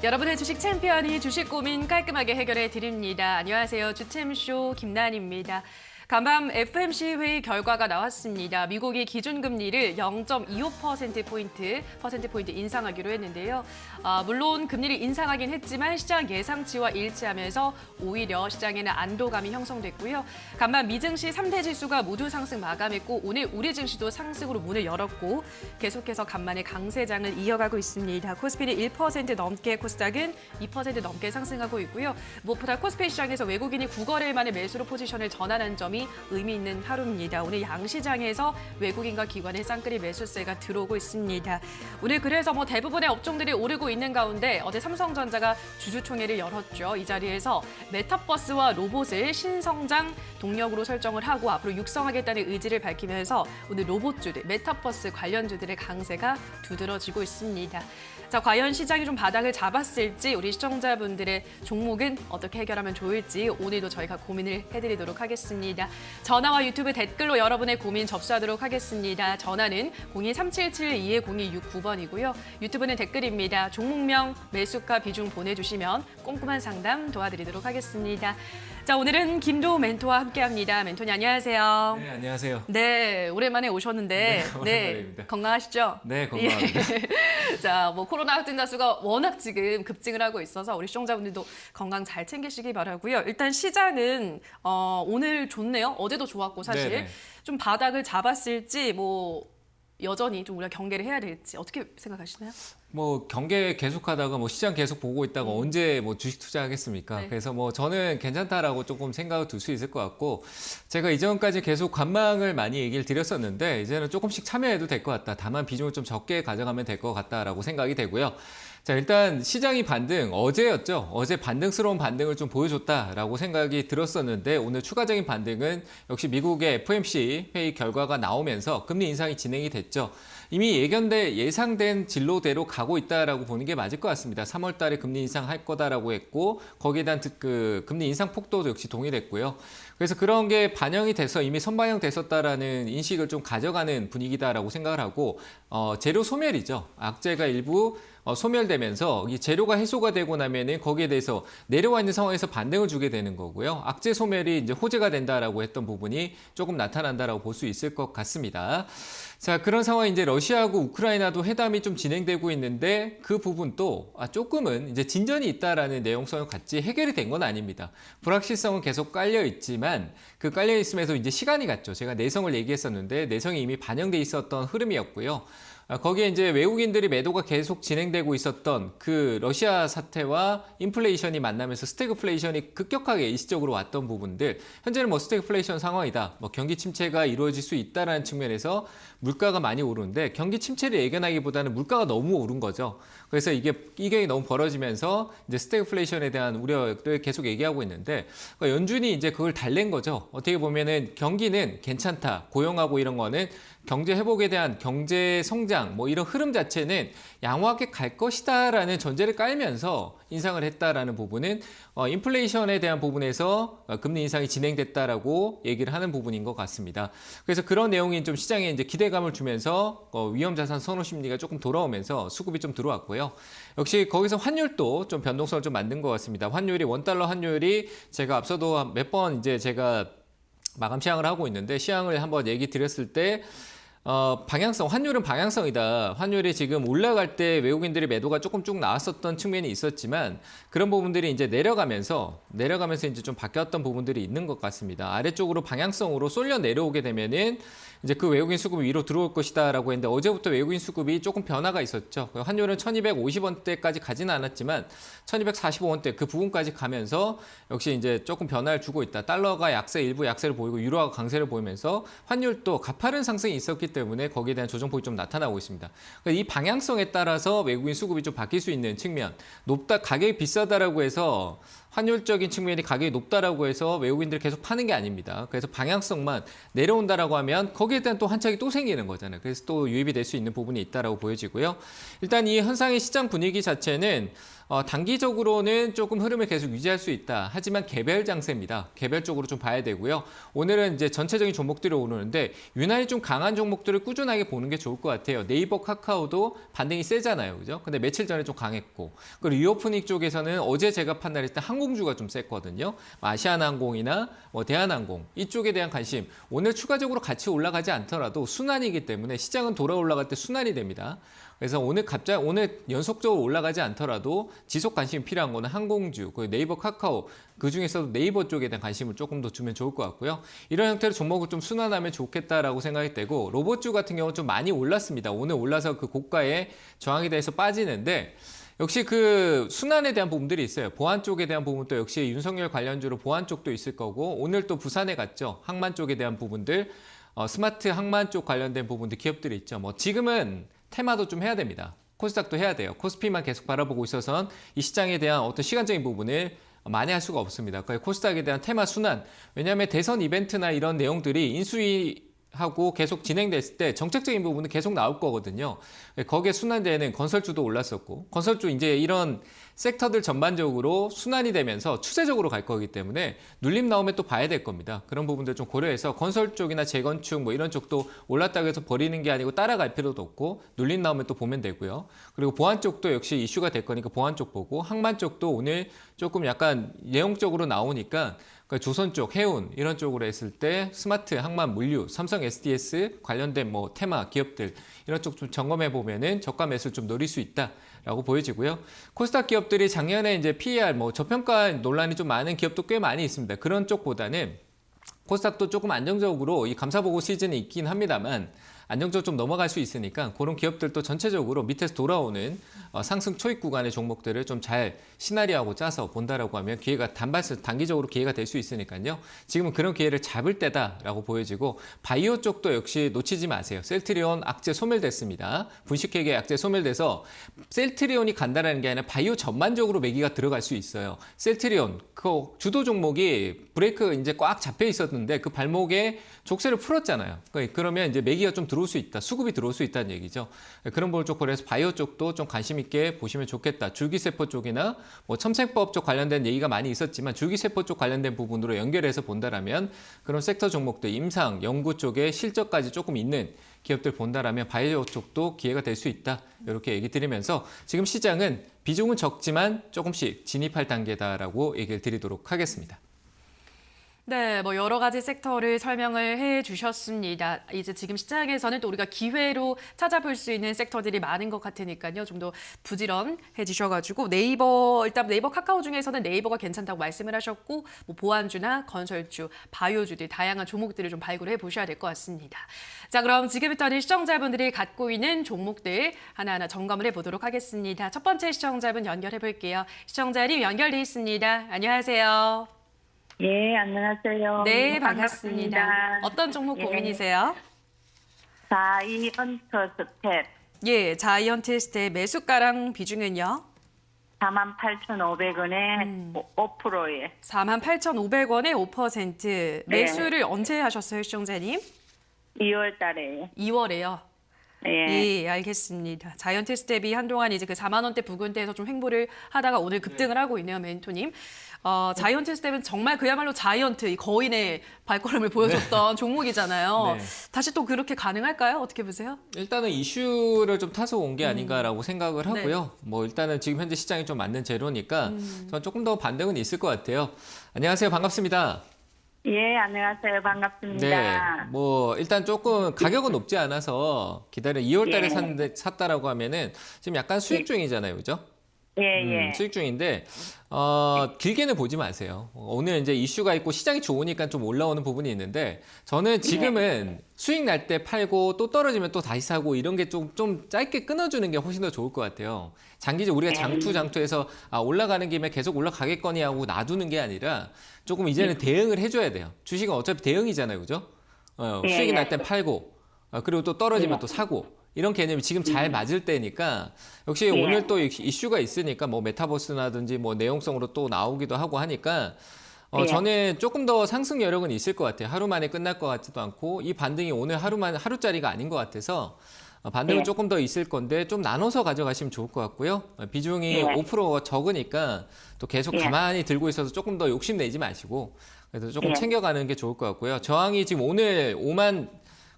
여러분의 주식 챔피언이 주식 고민 깔끔하게 해결해 드립니다. 안녕하세요. 주챔쇼 김나은입니다. 간밤 FOMC 회의 결과가 나왔습니다. 미국이 기준금리를 0.25%포인트 인상하기로 했는데요. 물론 금리를 인상하긴 했지만 시장 예상치와 일치하면서 오히려 시장에는 안도감이 형성됐고요. 간밤 미증시 3대 지수가 모두 상승 마감했고 오늘 우리 증시도 상승으로 문을 열었고 계속해서 간만에 강세장을 이어가고 있습니다. 코스피는 1% 넘게, 코스닥은 2% 넘게 상승하고 있고요. 무엇보다 코스피 시장에서 외국인이 9거래일 만에 매수로 포지션을 전환한 점이 의미 있는 하루입니다. 오늘 양시장에서 외국인과 기관의 쌍끌이 매수세가 들어오고 있습니다. 오늘 그래서 대부분의 업종들이 오르고 있는 가운데 어제 삼성전자가 주주총회를 열었죠. 이 자리에서 메타버스와 로봇을 신성장 동력으로 설정을 하고 앞으로 육성하겠다는 의지를 밝히면서 오늘 로봇주들, 메타버스 관련주들의 강세가 두드러지고 있습니다. 자, 과연 시장이 좀 바닥을 잡았을지 우리 시청자분들의 종목은 어떻게 해결하면 좋을지 오늘도 저희가 고민을 해드리도록 하겠습니다. 전화와 유튜브 댓글로 여러분의 고민 접수하도록 하겠습니다. 전화는 02-3772-0269번이고요. 유튜브는 댓글입니다. 종목명, 매수가, 비중 보내주시면 꼼꼼한 상담 도와드리도록 하겠습니다. 자, 오늘은 김도우 멘토와 함께합니다. 멘토님 안녕하세요. 네, 안녕하세요. 네, 오랜만에 오셨는데 오랜만입니다. 건강하시죠? 네, 건강합니다. 자, 코로나 확진자 수가 워낙 지금 급증을 하고 있어서 우리 시청자분들도 건강 잘 챙기시기 바라고요. 일단 시장은 오늘 좋네요. 어제도 좋았고 사실 네네. 좀 바닥을 잡았을지 여전히 좀 우리가 경계를 해야 될지 어떻게 생각하시나요? 경계 계속하다가 시장 계속 보고 있다가 언제 주식 투자하겠습니까? 네. 그래서 저는 괜찮다라고 조금 생각을 둘 수 있을 것 같고, 제가 이전까지 계속 관망을 많이 얘기를 드렸었는데 이제는 조금씩 참여해도 될 것 같다. 다만 비중을 좀 적게 가져가면 될 것 같다라고 생각이 되고요. 자, 일단 시장이 반등 어제였죠. 어제 반등스러운 반등을 좀 보여줬다라고 생각이 들었었는데 오늘 추가적인 반등은 역시 미국의 FOMC 회의 결과가 나오면서 금리 인상이 진행이 됐죠. 이미 예상된 진로대로 가고 있다라고 보는 게 맞을 것 같습니다. 3월 달에 금리 인상할 거다라고 했고 거기에 대한 금리 인상 폭도도 역시 동일했고요. 그래서 그런 게 반영이 돼서 이미 선반영됐었다라는 인식을 좀 가져가는 분위기다라고 생각을 하고 재료 소멸이죠. 악재가 일부 소멸되면서 이 재료가 해소가 되고 나면은 거기에 대해서 내려와 있는 상황에서 반등을 주게 되는 거고요. 악재 소멸이 이제 호재가 된다라고 했던 부분이 조금 나타난다라고 볼 수 있을 것 같습니다. 자, 그런 상황에 이제 러시아하고 우크라이나도 회담이 좀 진행되고 있는데 그 부분도 조금은 이제 진전이 있다라는 내용성을 같이 해결이 된 건 아닙니다. 불확실성은 계속 깔려 있지만 그 깔려 있음에도 이제 시간이 갔죠. 제가 내성을 얘기했었는데 내성이 이미 반영돼 있었던 흐름이었고요. 거기에 이제 외국인들이 매도가 계속 진행되고 있었던 그 러시아 사태와 인플레이션이 만나면서 스태그플레이션이 급격하게 일시적으로 왔던 부분들, 현재는 스태그플레이션 상황이다, 경기 침체가 이루어질 수 있다라는 측면에서 물가가 많이 오르는데 경기 침체를 예견하기보다는 물가가 너무 오른 거죠. 그래서 이게 이격이 너무 벌어지면서 이제 스태그플레이션에 대한 우려를 계속 얘기하고 있는데 연준이 이제 그걸 달랜 거죠. 어떻게 보면은 경기는 괜찮다, 고용하고 이런 거는 경제 회복에 대한 경제 성장 이런 흐름 자체는 양호하게 갈 것이다라는 전제를 깔면서 인상을 했다라는 부분은 인플레이션에 대한 부분에서 금리 인상이 진행됐다라고 얘기를 하는 부분인 것 같습니다. 그래서 그런 내용이 좀 시장에 이제 기대감을 주면서 위험 자산 선호 심리가 조금 돌아오면서 수급이 좀 들어왔고요. 역시 거기서 환율도 좀 변동성을 좀 만든 것 같습니다. 환율이 원달러 환율이 제가 앞서도 몇 번 이제 제가 마감 시향을 하고 있는데 시향을 한번 얘기 드렸을 때 환율은 방향성이다. 환율이 지금 올라갈 때 외국인들이 매도가 조금 쭉 나왔었던 측면이 있었지만 그런 부분들이 이제 내려가면서 이제 좀 바뀌었던 부분들이 있는 것 같습니다. 아래쪽으로 방향성으로 쏠려 내려오게 되면은 이제 그 외국인 수급이 위로 들어올 것이다라고 했는데 어제부터 외국인 수급이 조금 변화가 있었죠. 환율은 1250원대까지 가지는 않았지만 1245원대 그 부분까지 가면서 역시 이제 조금 변화를 주고 있다. 달러가 일부 약세를 보이고 유로화가 강세를 보이면서 환율도 가파른 상승이 있었기 때문에 거기에 대한 조정폭이 좀 나타나고 있습니다. 이 방향성에 따라서 외국인 수급이 좀 바뀔 수 있는 측면, 가격이 비싸다라고 해서 환율적인 측면이 가격이 높다라고 해서 외국인들이 계속 파는 게 아닙니다. 그래서 방향성만 내려온다라고 하면 거기에 대한 또 한착이 또 생기는 거잖아요. 그래서 또 유입이 될 수 있는 부분이 있다라고 보여지고요. 일단 이 현상의 시장 분위기 자체는 단기적으로는 조금 흐름을 계속 유지할 수 있다. 하지만 개별 장세입니다. 개별적으로 좀 봐야 되고요. 오늘은 이제 전체적인 종목들이 오르는데 유난히 좀 강한 종목들을 꾸준하게 보는 게 좋을 것 같아요. 네이버, 카카오도 반등이 세잖아요. 그죠? 근데 며칠 전에 좀 강했고. 그리고 리오프닝 쪽에서는 어제 제가 판단했을 때 항공주가 좀 셌거든요. 아시아나항공이나 대한항공 이쪽에 대한 관심. 오늘 추가적으로 같이 올라가지 않더라도 순환이기 때문에 시장은 돌아 올라갈 때 순환이 됩니다. 그래서 오늘 연속적으로 올라가지 않더라도 지속 관심이 필요한 거는 항공주, 네이버, 카카오 그 중에서도 네이버 쪽에 대한 관심을 조금 더 주면 좋을 것 같고요. 이런 형태로 종목을 좀 순환하면 좋겠다라고 생각이 되고 로봇주 같은 경우는 좀 많이 올랐습니다. 오늘 올라서 그 고가의 저항에 대해서 빠지는데 역시 그 순환에 대한 부분들이 있어요. 보안 쪽에 대한 부분도 역시 윤석열 관련주로 보안 쪽도 있을 거고 오늘 또 부산에 갔죠. 항만 쪽에 대한 부분들, 스마트 항만 쪽 관련된 부분들 기업들이 있죠. 뭐 지금은 테마도 좀 해야 됩니다. 코스닥도 해야 돼요. 코스피만 계속 바라보고 있어서는 이 시장에 대한 어떤 시간적인 부분을 만회할 수가 없습니다. 그러니까 코스닥에 대한 테마 순환. 왜냐하면 대선 이벤트나 이런 내용들이 인수위하고 계속 진행됐을 때 정책적인 부분은 계속 나올 거거든요. 거기에 순환되는 건설주도 올랐었고 건설주 이제 이런 섹터들 전반적으로 순환이 되면서 추세적으로 갈 거기 때문에 눌림 나오면 또 봐야 될 겁니다. 그런 부분들 좀 고려해서 건설 쪽이나 재건축 뭐 이런 쪽도 올랐다고 해서 버리는 게 아니고 따라갈 필요도 없고 눌림 나오면 또 보면 되고요. 그리고 보안 쪽도 역시 이슈가 될 거니까 보안 쪽 보고 항만 쪽도 오늘 조금 약간 내용적으로 나오니까 그러니까 조선 쪽, 해운 이런 쪽으로 했을 때 스마트, 항만, 물류, 삼성 SDS 관련된 뭐 테마 기업들 이런 쪽 좀 점검해 보면은 저가 매수 좀 노릴 수 있다라고 보여지고요. 코스닥 기업들이 작년에 이제 PER 뭐 저평가 논란이 좀 많은 기업도 꽤 많이 있습니다. 그런 쪽보다는 코스닥도 조금 안정적으로 이 감사보고 시즌이 있긴 합니다만 안정적으로 좀 넘어갈 수 있으니까 그런 기업들도 전체적으로 밑에서 돌아오는 상승 초입 구간의 종목들을 좀 잘 시나리오하고 짜서 본다라고 하면 기회가 단기적으로 기회가 될 수 있으니까요. 지금은 그런 기회를 잡을 때다라고 보여지고 바이오 쪽도 역시 놓치지 마세요. 셀트리온 악재 소멸됐습니다. 분식회계 악재 소멸돼서 셀트리온이 간다라는 게 아니라 바이오 전반적으로 매기가 들어갈 수 있어요. 셀트리온 그 주도 종목이 브레이크 이제 꽉 잡혀 있었는데 그 발목에 족쇄를 풀었잖아요. 그러면 이제 매기가 좀 들어올 수 있다. 수급이 들어올 수 있다는 얘기죠. 그런 부분을 좀 고려해서 바이오 쪽도 좀 관심 있게 보시면 좋겠다. 줄기세포 쪽이나 뭐 첨생법 쪽 관련된 얘기가 많이 있었지만 줄기세포 쪽 관련된 부분으로 연결해서 본다라면 그런 섹터 종목들 임상, 연구 쪽에 실적까지 조금 있는 기업들 본다라면 바이오 쪽도 기회가 될 수 있다. 이렇게 얘기 드리면서 지금 시장은 비중은 적지만 조금씩 진입할 단계다라고 얘기를 드리도록 하겠습니다. 네, 뭐 여러 가지 섹터를 설명을 해 주셨습니다. 이제 지금 시장에서는 또 우리가 기회로 찾아볼 수 있는 섹터들이 많은 것 같으니까요. 좀 더 부지런해지셔가지고 일단 네이버 카카오 중에서는 네이버가 괜찮다고 말씀을 하셨고 뭐 보안주나 건설주, 바이오주들 다양한 종목들을 좀 발굴해 보셔야 될 것 같습니다. 자, 그럼 지금부터는 시청자분들이 갖고 있는 종목들 하나하나 점검을 해보도록 하겠습니다. 첫 번째 시청자분 연결해 볼게요. 시청자님 연결돼 있습니다. 안녕하세요. 예, 안녕하세요. 네, 반갑습니다. 어떤 종목 고민이세요? 자이언트 스텝 예, 자이언트 스텝 매수가랑 비중은요? 48,500원에 5%에 48,500원에 5%. 매수를 언제 하셨어요, 시청자님? 2월 달에. 2월에요. 예. 예, 알겠습니다. 자이언트 스텝이 한동안 이제 그 4만 원대 부근대에서 좀 횡보를 하다가 오늘 급등을 하고 있네요, 멘토님. 자이언트 스텝은 정말 그야말로 자이언트, 이 거인의 발걸음을 보여줬던 종목이잖아요. 네. 다시 또 그렇게 가능할까요? 어떻게 보세요? 일단은 이슈를 좀 타서 온 게 아닌가라고 생각을 네. 하고요. 뭐 일단은 지금 현재 시장이 좀 맞는 재료니까 저는 조금 더 반등은 있을 것 같아요. 안녕하세요. 반갑습니다. 예, 안녕하세요. 반갑습니다. 네, 뭐 일단 조금 가격은 높지 않아서 기다려 2월 달에 샀다라고 하면은 지금 약간 수익 중이잖아요. 그죠? 예, 예. 수익 중인데 길게는 보지 마세요. 오늘 이제 이슈가 있고 시장이 좋으니까 좀 올라오는 부분이 있는데 저는 지금은 수익 날 때 팔고 또 떨어지면 또 다시 사고 이런 게 좀 짧게 끊어주는 게 훨씬 더 좋을 것 같아요. 장기적으로 우리가 장투해서 올라가는 김에 계속 올라가겠거니 하고 놔두는 게 아니라 조금 이제는 대응을 해줘야 돼요. 주식은 어차피 대응이잖아요. 그죠? 수익이 날 땐 팔고 그리고 또 떨어지면 또 사고 이런 개념이 지금 잘 맞을 때니까 역시 오늘 또 이슈가 있으니까 뭐 메타버스라든지 뭐 내용성으로 또 나오기도 하고 하니까 저는 조금 더 상승 여력은 있을 것 같아요. 하루 만에 끝날 것 같지도 않고 이 반등이 오늘 하루짜리가 아닌 것 같아서 반등은 예. 조금 더 있을 건데 좀 나눠서 가져가시면 좋을 것 같고요. 비중이 예. 5%가 적으니까 또 계속 예. 가만히 들고 있어서 조금 더 욕심내지 마시고 그래서 조금 예. 챙겨가는 게 좋을 것 같고요. 저항이 지금 오늘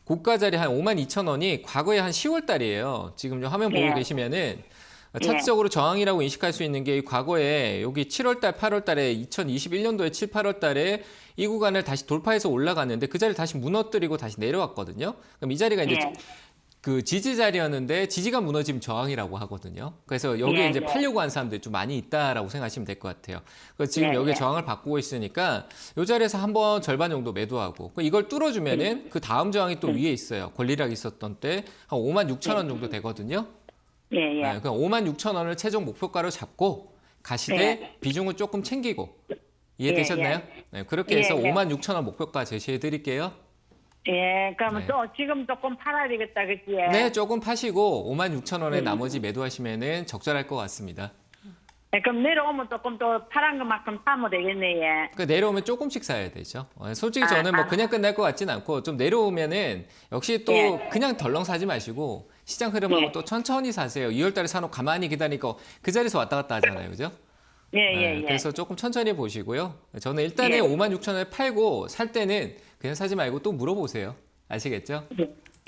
고가 자리 한 5만 2천 원이 과거에 한 10월 달이에요. 지금 화면 보고 예. 계시면은 차트적으로 저항이라고 인식할 수 있는 게 과거에 여기 7월 달, 8월 달에 2021년도에 7, 8월 달에 이 구간을 다시 돌파해서 올라갔는데 그 자리를 다시 무너뜨리고 다시 내려왔거든요. 그럼 이 자리가 이제 예. 그 지지 자리였는데 지지가 무너지면 저항이라고 하거든요. 그래서 여기에 예, 이제 예. 팔려고 하는 사람들이 좀 많이 있다라고 생각하시면 될 것 같아요. 그래서 지금 예, 여기 예. 저항을 바꾸고 있으니까 이 자리에서 한번 절반 정도 매도하고 이걸 뚫어주면은 그 다음 저항이 또 위에 있어요. 권리락 있었던 때 한 5만 6천 원 정도 되거든요. 예, 예. 네, 그럼 5만 6천 원을 최종 목표가로 잡고 가시되 예. 비중을 조금 챙기고 이해되셨나요? 네, 그렇게 해서 예, 예. 5만 6천 원 목표가 제시해 드릴게요. 예, 그러면 네. 또 지금 조금 팔아야 되겠다, 그치? 네, 조금 파시고 5만 6천 원에 나머지 매도하시면은 적절할 것 같습니다. 예, 그럼 내려오면 조금 또 파란 것만큼 사면 되겠네, 예. 그러니까 내려오면 조금씩 사야 되죠. 솔직히 저는 뭐 그냥 끝날 것 같진 않고 좀 내려오면은 역시 또 예. 그냥 덜렁 사지 마시고 시장 흐름하고 예. 또 천천히 사세요. 2월 달에 사놓고 가만히 기다리니까 그 자리에서 왔다 갔다 하잖아요. 그죠? 예, 예, 예. 그래서 조금 천천히 보시고요. 저는 일단은 예. 5만 6천 원에 팔고 살 때는 그냥 사지 말고 또 물어보세요. 아시겠죠?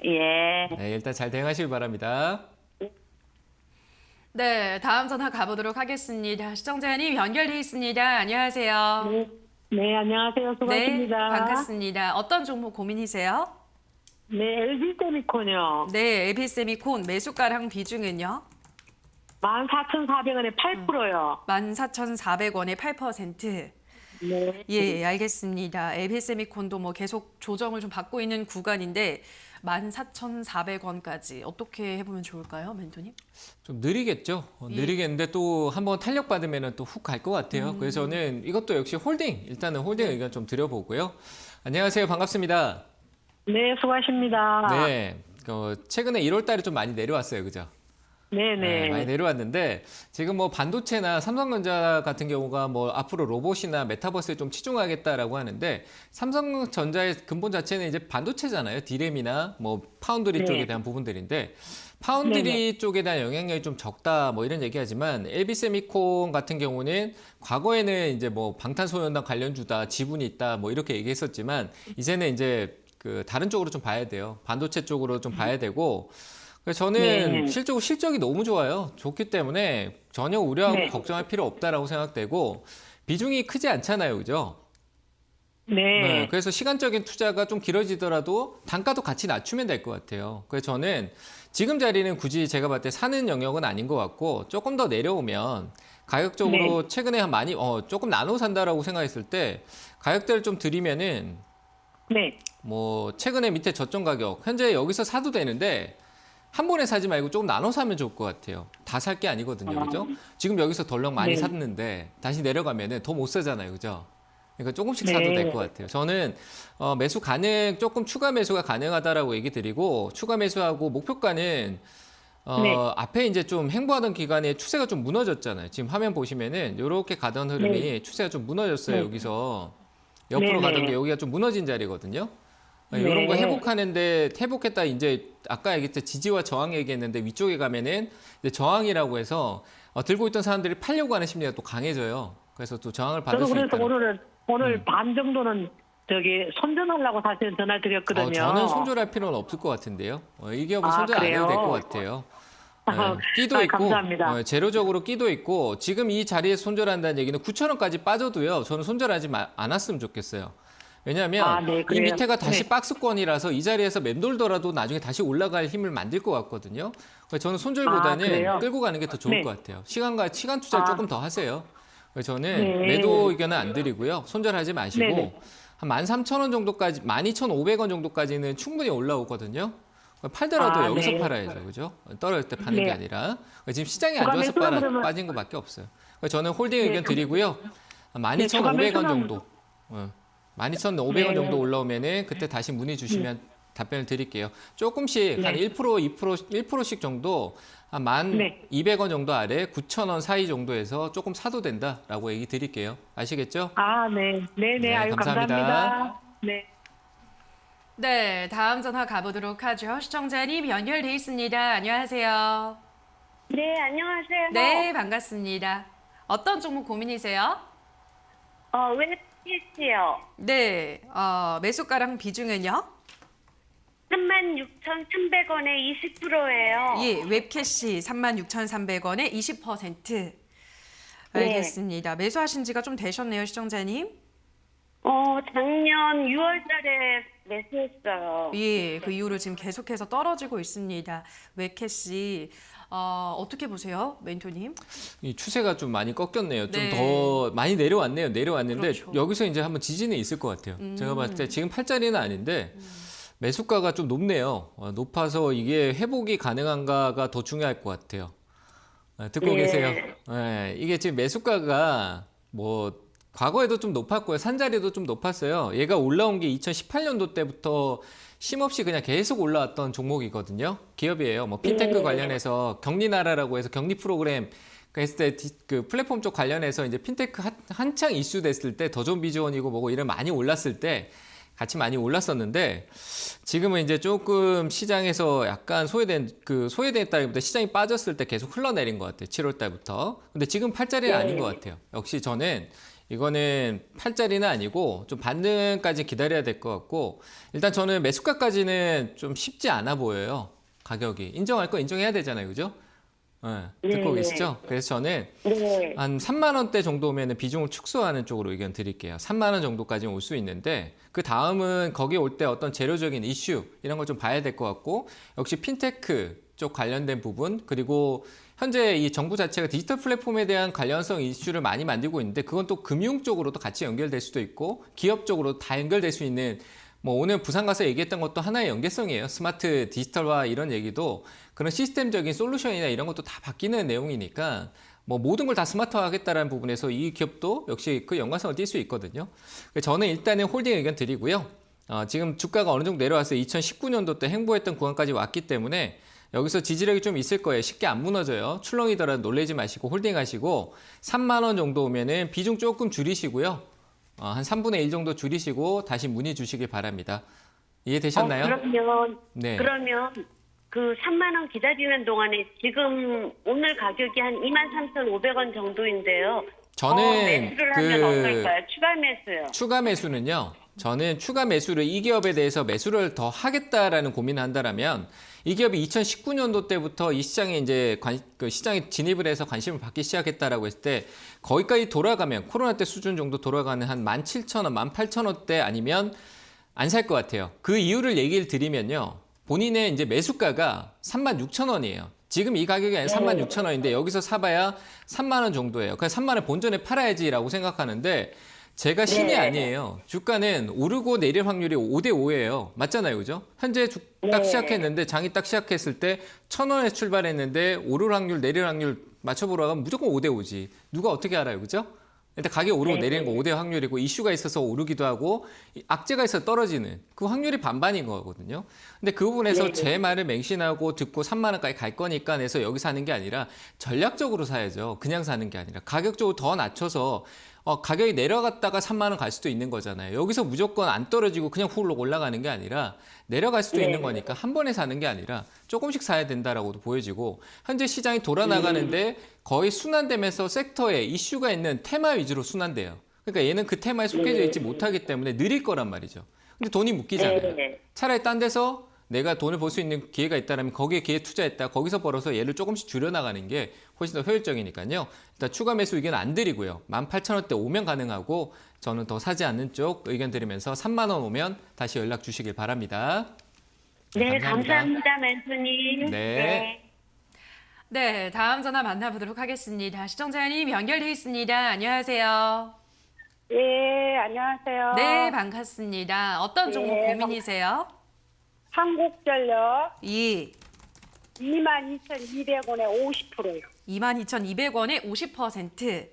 예. 네, 일단 잘 대응하시길 바랍니다. 네, 다음 전화 가보도록 하겠습니다. 시청자님 연결돼 있습니다. 안녕하세요. 네, 네, 안녕하세요. 네, 수고하십니다. 반갑습니다. 어떤 종목 고민이세요? 네, LG 세미콘이요. 네, 에비세미콘 매수가랑 비중은요? 14,400원에 8%요. 14,400원에 8%. 네. 예, 알겠습니다. 에비세미콘도 뭐 계속 조정을 좀 받고 있는 구간인데 14,400원까지 어떻게 해보면 좋을까요, 멘토님? 좀 느리겠죠. 느리겠는데 또 한번 탄력 받으면 또 훅 갈 것 같아요. 그래서 저는 이것도 역시 홀딩, 일단은 홀딩 의견 좀 드려보고요. 안녕하세요. 반갑습니다. 네, 수고하십니다. 네. 최근에 1월 달에 좀 많이 내려왔어요. 그죠? 네, 네. 많이 내려왔는데 지금 뭐 반도체나 삼성전자 같은 경우가 뭐 앞으로 로봇이나 메타버스에 좀 치중하겠다라고 하는데 삼성전자의 근본 자체는 이제 반도체잖아요. 디램이나 뭐 파운드리 네. 쪽에 대한 부분들인데 파운드리 쪽에 대한 영향력이 좀 적다 뭐 이런 얘기하지만 LB세미콘 같은 경우는 과거에는 이제 뭐 방탄소년단 관련주다 지분이 있다 뭐 이렇게 얘기했었지만 이제는 이제 그 다른 쪽으로 좀 봐야 돼요. 반도체 쪽으로 좀 봐야 되고 그래서 저는 네. 실적이 너무 좋아요. 좋기 때문에 전혀 우려하고 네. 걱정할 필요 없다라고 생각되고 비중이 크지 않잖아요. 그죠? 네. 그래서 시간적인 투자가 좀 길어지더라도 단가도 같이 낮추면 될 것 같아요. 그래서 저는 지금 자리는 굳이 제가 봤을 때 사는 영역은 아닌 것 같고 조금 더 내려오면 가격적으로 최근에 많이 조금 나눠 산다라고 생각했을 때 가격대를 좀 드리면은 네. 뭐 최근에 밑에 저점 가격 현재 여기서 사도 되는데 한 번에 사지 말고 조금 나눠 사면 좋을 것 같아요. 다 살 게 아니거든요. 그죠? 지금 여기서 덜렁 많이 네. 샀는데 다시 내려가면은 더 못 사잖아요. 그죠? 그러니까 조금씩 네. 사도 될 것 같아요. 저는 매수 조금 추가 매수가 가능하다라고 얘기 드리고 추가 매수하고 목표가는 네. 앞에 이제 좀 행보하던 기간에 추세가 좀 무너졌잖아요. 지금 화면 보시면은 이렇게 가던 흐름이 추세가 좀 무너졌어요. 네. 여기서 옆으로 네, 가던 네. 게 여기가 좀 무너진 자리거든요. 네. 이런 거 회복했다 이제 아까 얘기했듯이 지지와 저항 얘기했는데 위쪽에 가면은 이제 저항이라고 해서 들고 있던 사람들이 팔려고 하는 심리가 또 강해져요. 그래서 또 저항을 받을 저도 수 그래서 있다. 오늘 밤 정도는 손전하려고 사실 전화 드렸거든요. 저는 손절할 필요는 없을 것 같은데요. 이 기업은 아, 손절 안 해도 될 그래요? 것 같아요. 끼도 아, 있고, 감사합니다. 재료적으로 끼도 있고, 지금 이 자리에 손절한다는 얘기는 9,000원까지 빠져도요, 저는 손절하지 않았으면 좋겠어요. 왜냐하면 네, 이 그래요? 밑에가 다시 네. 박스권이라서 이 자리에서 맴돌더라도 나중에 다시 올라갈 힘을 만들 것 같거든요. 그래서 저는 손절보다는 그래요? 끌고 가는 게 더 좋을 네. 것 같아요. 시간 투자를 조금 더 하세요. 그래서 저는 네. 매도 의견은 안 드리고요. 손절하지 마시고 네네. 한 13,000원 정도까지, 12,500원 정도까지는 충분히 올라오거든요. 팔더라도 여기서 네. 팔아야죠. 그죠? 떨어질 때 파는 게 네. 아니라. 지금 시장이 안 그럼 좋아서 매수는 그러면- 빠진 것밖에 없어요. 그래서 저는 홀딩 의견 그럼- 드리고요. 한 네, 그럼 12,500원 매수는- 정도. 12,500원 네. 정도 올라오면은 그때 다시 문의 주시면 답변을 드릴게요. 조금씩 네. 한 1%, 1%씩 정도 한 네. 1,200원 정도 아래 9,000원 사이 정도에서 조금 사도 된다라고 얘기 드릴게요. 아시겠죠? 네. 네네. 네, 아유, 감사합니다. 감사합니다. 네. 네, 다음 전화 가보도록 하죠. 시청자님 연결돼 있습니다. 안녕하세요. 네, 안녕하세요. 네, 반갑습니다. 어떤 종목 고민이세요? 웹캐시요. 네, 매수가랑 비중은요? 36,300원에 20%예요. 예, 웹캐시 36,300원에 20%. 알겠습니다. 매수하신 지가 좀 되셨네요, 시청자님. 작년 6월 달에 매수했어요. 예, 그 이후로 지금 계속해서 떨어지고 있습니다. 웹캐시 어떻게 보세요, 멘토님? 이 추세가 좀 많이 꺾였네요. 좀 네. 더 많이 내려왔네요. 내려왔는데 그렇죠. 여기서 이제 한번 지지는 있을 것 같아요. 제가 봤을 때 지금 팔자리는 아닌데 매수가가 좀 높네요. 높아서 이게 회복이 가능한가가 더 중요할 것 같아요. 듣고 네. 계세요? 네, 이게 지금 매수가가 뭐 과거에도 좀 높았고요. 산자리도 좀 높았어요. 얘가 올라온 게 2018년도 때부터 쉼없이 그냥 계속 올라왔던 종목이거든요. 기업이에요. 뭐 핀테크 관련해서 격리나라라고 해서 격리 프로그램 했을 때 그 플랫폼 쪽 관련해서 이제 핀테크 한창 이슈됐을 때 더 좋은 비전이고 뭐고 이런 많이 올랐을 때 같이 많이 올랐었는데 지금은 이제 조금 시장에서 약간 소외됐다기보다 시장이 빠졌을 때 계속 흘러내린 것 같아요. 7월 달부터. 근데 지금 팔자리는 아닌 것 같아요. 역시 저는 이거는 팔자리는 아니고 좀 반등까지 기다려야 될 것 같고 일단 저는 매수가까지는 좀 쉽지 않아 보여요. 가격이. 인정할 거 인정해야 되잖아요. 그죠? 네, 듣고 네. 계시죠? 그래서 저는 네. 한 3만 원대 정도면 비중을 축소하는 쪽으로 의견 드릴게요. 3만 원 정도까지는 올 수 있는데 그 다음은 거기에 올 때 어떤 재료적인 이슈 이런 걸 좀 봐야 될 것 같고 역시 핀테크 쪽 관련된 부분 그리고 현재 이 정부 자체가 디지털 플랫폼에 대한 관련성 이슈를 많이 만들고 있는데 그건 또 금융 쪽으로도 같이 연결될 수도 있고 기업 쪽으로 다 연결될 수 있는 뭐 오늘 부산 가서 얘기했던 것도 하나의 연계성이에요. 스마트 디지털화 이런 얘기도 그런 시스템적인 솔루션이나 이런 것도 다 바뀌는 내용이니까 뭐 모든 걸 다 스마트화 하겠다라는 부분에서 이 기업도 역시 그 연관성을 띌 수 있거든요. 저는 일단은 홀딩 의견 드리고요. 지금 주가가 어느 정도 내려와서 2019년도 때 행보했던 구간까지 왔기 때문에 여기서 지지력이 좀 있을 거예요. 쉽게 안 무너져요. 출렁이더라도 놀라지 마시고 홀딩 하시고 3만 원 정도 오면은 비중 조금 줄이시고요. 한 3분의 1 정도 줄이시고 다시 문의 주시길 바랍니다. 이해되셨나요? 그러면 그 3만 원 기다리는 동안에 지금 오늘 가격이 한 23,500원 정도인데요. 저는 매수를 하면 어떨까요? 추가 매수요. 추가 매수는요. 저는 추가 매수를 이 기업에 대해서 매수를 더 하겠다라는 고민을 한다라면 이 기업이 2019년도 때부터 이 시장에 이제 시장에 진입을 해서 관심을 받기 시작했다라고 했을 때 거기까지 돌아가면 코로나 때 수준 정도 돌아가는 한 17,000원, 18,000원대 아니면 안 살 것 같아요. 그 이유를 얘기를 드리면요. 본인의 이제 매수가가 36,000원이에요. 지금 이 가격이 아니라 36,000원인데 여기서 사봐야 3만 원 정도예요. 그래서 3만 원 본전에 팔아야지라고 생각하는데 제가 신이 아니에요. 주가는 오르고 내릴 확률이 5대 5예요. 맞잖아요. 그죠? 현재 딱 시작했는데 장이 딱 시작했을 때 1,000원에 출발했는데 오를 확률 내릴 확률 맞춰보러 가면 무조건 5대 5지. 누가 어떻게 알아요. 그죠? 일단 가격 오르고 내리는 거 5대 확률이고 이슈가 있어서 오르기도 하고 악재가 있어서 떨어지는 그 확률이 반반인 거거든요. 근데 그 부분에서 제 말을 맹신하고 듣고 3만 원까지 갈 거니까 내서 여기 사는 게 아니라 전략적으로 사야죠. 그냥 사는 게 아니라 가격적으로 더 낮춰서 가격이 내려갔다가 3만 원 갈 수도 있는 거잖아요. 여기서 무조건 안 떨어지고 그냥 훅 올라가는 게 아니라 내려갈 수도 있는 거니까 한 번에 사는 게 아니라 조금씩 사야 된다라고도 보여지고 현재 시장이 돌아나가는데 거의 순환되면서 섹터에 이슈가 있는 테마 위주로 순환돼요. 그러니까 얘는 그 테마에 속해져 있지 못하기 때문에 느릴 거란 말이죠. 근데 돈이 묶이잖아요. 차라리 딴 데서 내가 돈을 벌 수 있는 기회가 있다면 거기에 기회 투자했다. 거기서 벌어서 얘를 조금씩 줄여나가는 게 훨씬 더 효율적이니까요. 일단 추가 매수 의견 안 드리고요. 18,000원대 오면 가능하고 저는 더 사지 않는 쪽 의견 드리면서 3만 원 오면 다시 연락 주시길 바랍니다. 네, 감사합니다, 멘토님. 네, 다음 전화 만나보도록 하겠습니다. 시청자님 연결돼 있습니다. 안녕하세요. 예, 안녕하세요. 네, 반갑습니다. 어떤 종목 고민이세요? 한국전력 예. 22,200원에 50%요. 22,200원에 50%.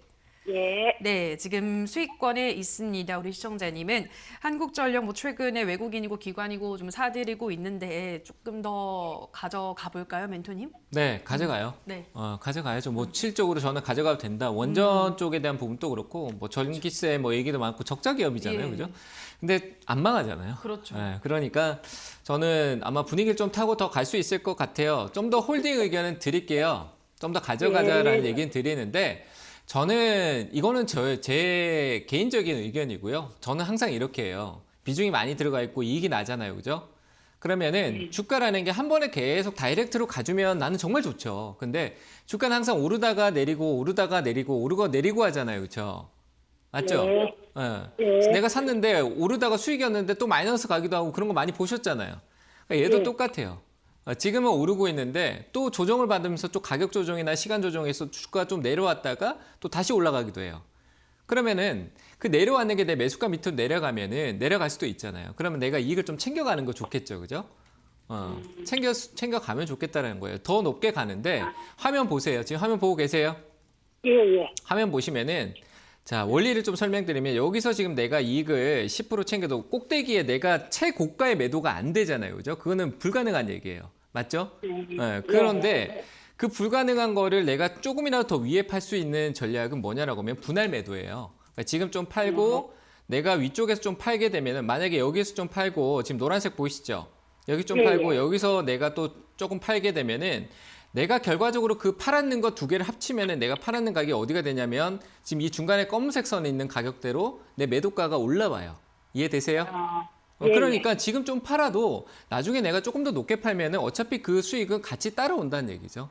예. 네, 지금 수익권에 있습니다. 우리 시청자님은 한국전력 뭐 최근에 외국인이고 기관이고 좀 사들이고 있는데 조금 더 가져가 볼까요, 멘토님? 네, 가져가요. 네. 가져가야죠. 뭐 실적으로 저는 가져가도 된다. 원전 쪽에 대한 부분도 그렇고 뭐 전기세 뭐 얘기도 많고 적자 기업이잖아요, 예. 그죠? 근데 안 망하잖아요. 그렇죠. 예, 그러니까 저는 아마 분위기를 좀 타고 더 갈 수 있을 것 같아요. 좀 더 홀딩 의견은 드릴게요. 좀 더 가져가자라는 얘기는 드리는데 저는 이거는 제 개인적인 의견이고요. 저는 항상 이렇게 해요. 비중이 많이 들어가 있고 이익이 나잖아요, 그죠? 그러면은 주가라는 게 한 번에 계속 다이렉트로 가주면 나는 정말 좋죠. 근데 주가는 항상 오르다가 내리고 오르다가 내리고 오르고 내리고 하잖아요, 그렇죠? 맞죠? 예. 내가 샀는데 오르다가 수익이었는데 또 마이너스 가기도 하고 그런 거 많이 보셨잖아요. 그러니까 얘도 똑같아요. 지금은 오르고 있는데 또 조정을 받으면서 또 가격 조정이나 시간 조정에서 주가가 좀 내려왔다가 또 다시 올라가기도 해요. 그러면은 그 내려왔는 게 내 매수가 밑으로 내려가면은 내려갈 수도 있잖아요. 그러면 내가 이익을 좀 챙겨가는 거 좋겠죠, 그죠? 챙겨가면 좋겠다는 거예요. 더 높게 가는데 화면 보세요. 지금 화면 보고 계세요? 예, 예. 화면 보시면은 자, 원리를 좀 설명드리면 여기서 지금 내가 이익을 10% 챙겨도 꼭대기에 내가 최고가의 매도가 안 되잖아요. 그죠? 그거는 불가능한 얘기예요. 맞죠? 네, 그런데 그 불가능한 거를 내가 조금이라도 더 위에 팔 수 있는 전략은 뭐냐라고 하면 분할 매도예요. 그러니까 지금 좀 팔고 내가 위쪽에서 좀 팔게 되면은 만약에 여기서 좀 팔고 지금 노란색 보이시죠? 여기 좀 팔고 여기서 내가 또 조금 팔게 되면은 내가 결과적으로 그 팔았는 거 두 개를 합치면은 내가 팔았는 가격이 어디가 되냐면 지금 이 중간에 검은색 선에 있는 가격대로 내 매도가가 올라와요. 이해되세요? 그러니까 지금 좀 팔아도 나중에 내가 조금 더 높게 팔면은 어차피 그 수익은 같이 따라온다는 얘기죠.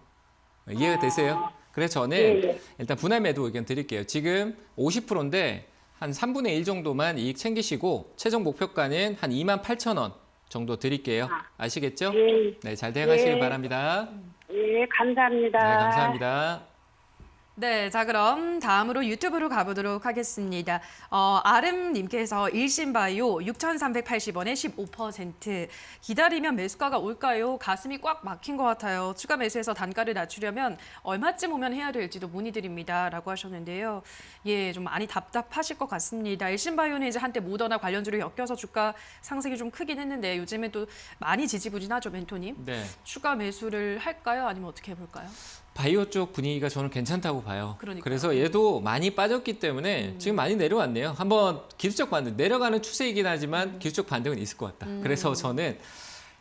이해가 되세요? 그래서 저는 일단 분할 매도 의견 드릴게요. 지금 50%인데 한 3분의 1 정도만 이익 챙기시고 최종 목표가는 한 28,000원 정도 드릴게요. 아시겠죠? 네, 잘 대응하시길 바랍니다. 예, 감사합니다. 네, 감사합니다. 네, 자 그럼 다음으로 유튜브로 가보도록 하겠습니다. 아름님께서 일신바이오 6,380원에 15% 기다리면 매수가가 올까요? 가슴이 꽉 막힌 것 같아요. 추가 매수해서 단가를 낮추려면 얼마쯤 오면 해야 될지도 문의드립니다. 라고 하셨는데요. 예, 좀 많이 답답하실 것 같습니다. 일신바이오는 이제 한때 모더나 관련주를 엮여서 주가 상승이 좀 크긴 했는데 요즘에 또 많이 지지부진하죠, 멘토님. 네. 추가 매수를 할까요? 아니면 어떻게 해볼까요? 바이오 쪽 분위기가 저는 괜찮다고 봐요. 그러니까요. 그래서 얘도 많이 빠졌기 때문에 지금 많이 내려왔네요. 한번 기술적 반등, 내려가는 추세이긴 하지만 기술적 반등은 있을 것 같다. 그래서 저는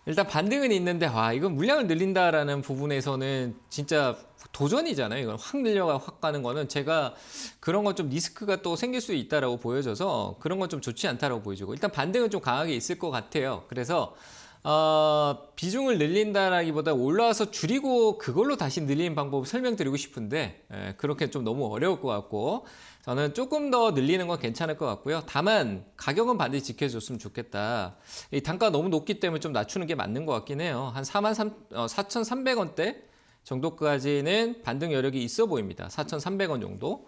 일단 반등은 있는데 와 이건 물량을 늘린다라는 부분에서는 진짜 도전이잖아요. 이건 확 늘려가 확 가는 거는 제가 그런 건 좀 리스크가 또 생길 수 있다라고 보여져서 그런 건 좀 좋지 않다라고 보여지고 일단 반등은 좀 강하게 있을 것 같아요. 그래서 비중을 늘린다라기보다 올라와서 줄이고 그걸로 다시 늘리는 방법을 설명드리고 싶은데 그렇게 좀 너무 어려울 것 같고 저는 조금 더 늘리는 건 괜찮을 것 같고요. 다만 가격은 반드시 지켜줬으면 좋겠다. 이 단가가 너무 높기 때문에 좀 낮추는 게 맞는 것 같긴 해요. 한 4,300원대 정도까지는 반등 여력이 있어 보입니다. 4,300원 정도.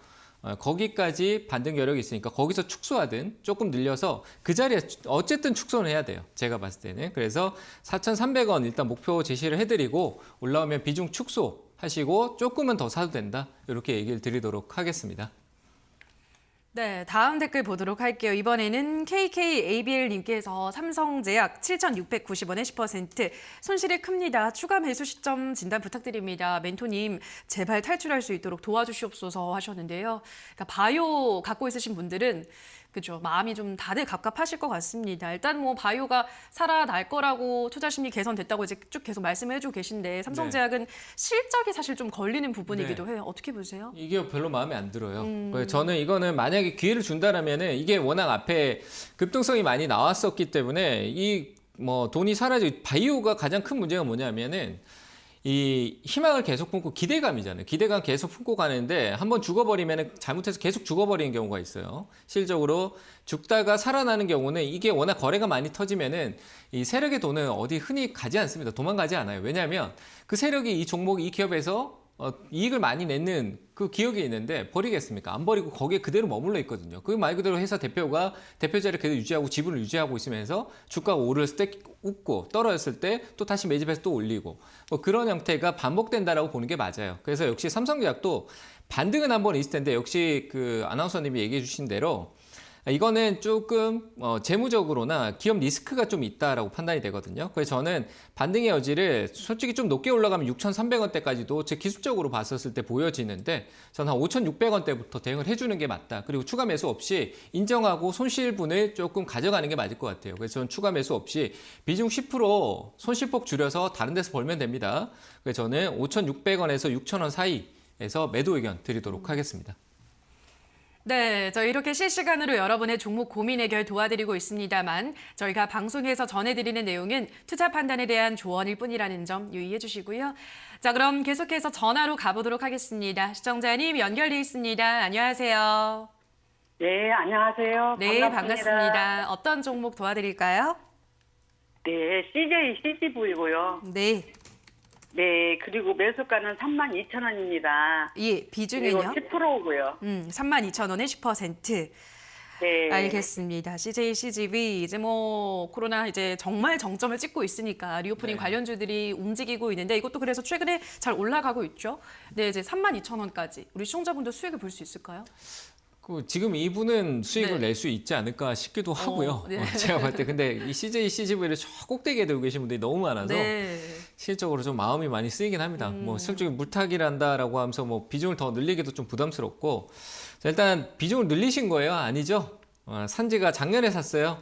거기까지 반등 여력이 있으니까 거기서 축소하든 조금 늘려서 그 자리에 어쨌든 축소는 해야 돼요. 제가 봤을 때는. 그래서 4,300원 일단 목표 제시를 해드리고 올라오면 비중 축소하시고 조금은 더 사도 된다. 이렇게 얘기를 드리도록 하겠습니다. 네, 다음 댓글 보도록 할게요. 이번에는 KKABL님께서 삼성제약 7,690원에 10% 손실이 큽니다. 추가 매수 시점 진단 부탁드립니다. 멘토님 제발 탈출할 수 있도록 도와주시옵소서 하셨는데요. 그러니까 바이오 갖고 있으신 분들은 그죠 마음이 좀 다들 갑갑하실 것 같습니다. 일단 뭐 바이오가 살아날 거라고 투자 심리 개선됐다고 이제 쭉 계속 말씀을 해주고 계신데 삼성제약은 실적이 사실 좀 걸리는 부분이기도 해요. 어떻게 보세요? 이게 별로 마음에 안 들어요. 저는 이거는 만약에 기회를 준다라면은 이게 워낙 앞에 급등성이 많이 나왔었기 때문에 이 뭐 돈이 사라져 바이오가 가장 큰 문제가 뭐냐면은 이 희망을 계속 품고 기대감이잖아요. 기대감 계속 품고 가는데 한번 죽어버리면 잘못해서 계속 죽어버리는 경우가 있어요. 실적으로 죽다가 살아나는 경우는 이게 워낙 거래가 많이 터지면은 이 세력의 돈은 어디 흔히 가지 않습니다. 도망가지 않아요. 왜냐하면 그 세력이 이 종목, 이 기업에서 이익을 많이 내는 그 기억이 있는데 버리겠습니까? 안 버리고 거기에 그대로 머물러 있거든요. 그 말 그대로 회사 대표가 대표 자리를 계속 유지하고 지분을 유지하고 있으면서 주가가 오르었을 때 웃고 떨어졌을 때 또 다시 매집해서 또 올리고 뭐 그런 형태가 반복된다라고 보는 게 맞아요. 그래서 역시 삼성제약도 반등은 한번 있을 텐데 역시 그 아나운서님이 얘기해 주신 대로 이거는 조금 재무적으로나 기업 리스크가 좀 있다라고 판단이 되거든요. 그래서 저는 반등의 여지를 솔직히 좀 높게 올라가면 6,300원대까지도 제 기술적으로 봤었을 때 보여지는데 저는 한 5,600원대부터 대응을 해주는 게 맞다. 그리고 추가 매수 없이 인정하고 손실분을 조금 가져가는 게 맞을 것 같아요. 그래서 저는 추가 매수 없이 비중 10% 손실폭 줄여서 다른 데서 벌면 됩니다. 그래서 저는 5,600원에서 6,000원 사이에서 매도 의견 드리도록 하겠습니다. 네, 저희 이렇게 실시간으로 여러분의 종목 고민 해결 도와드리고 있습니다만 저희가 방송에서 전해드리는 내용은 투자 판단에 대한 조언일 뿐이라는 점 유의해 주시고요. 자, 그럼 계속해서 전화로 가보도록 하겠습니다. 시청자님 연결돼 있습니다. 안녕하세요. 네, 안녕하세요. 네, 반갑습니다. 어떤 종목 도와드릴까요? 네, CJCGV고요. 네, 네, 그리고 매수가는 32,000원입니다. 예, 그리고 비중은요? 10%고요. 32,000원에 10%. 네. 알겠습니다. CJ, CGV 이제 뭐 코로나 이제 정말 정점을 찍고 있으니까 리오프닝 네. 관련주들이 움직이고 있는데 이것도 그래서 최근에 잘 올라가고 있죠. 네, 이제 32,000원까지 우리 시청자분들 수익을 볼 수 있을까요? 지금 이분은 수익을 네. 낼 수 있지 않을까 싶기도 하고요. 네. 제가 볼 때 근데 이 CJ, CGV를 저 꼭대기에 들고 계신 분들이 너무 많아서 네. 실적으로 좀 마음이 많이 쓰이긴 합니다. 뭐 실적이 물타기를 한다라고 하면서 뭐 비중을 더 늘리기도 좀 부담스럽고 자, 일단 비중을 늘리신 거예요? 아니죠? 산지가 작년에 샀어요?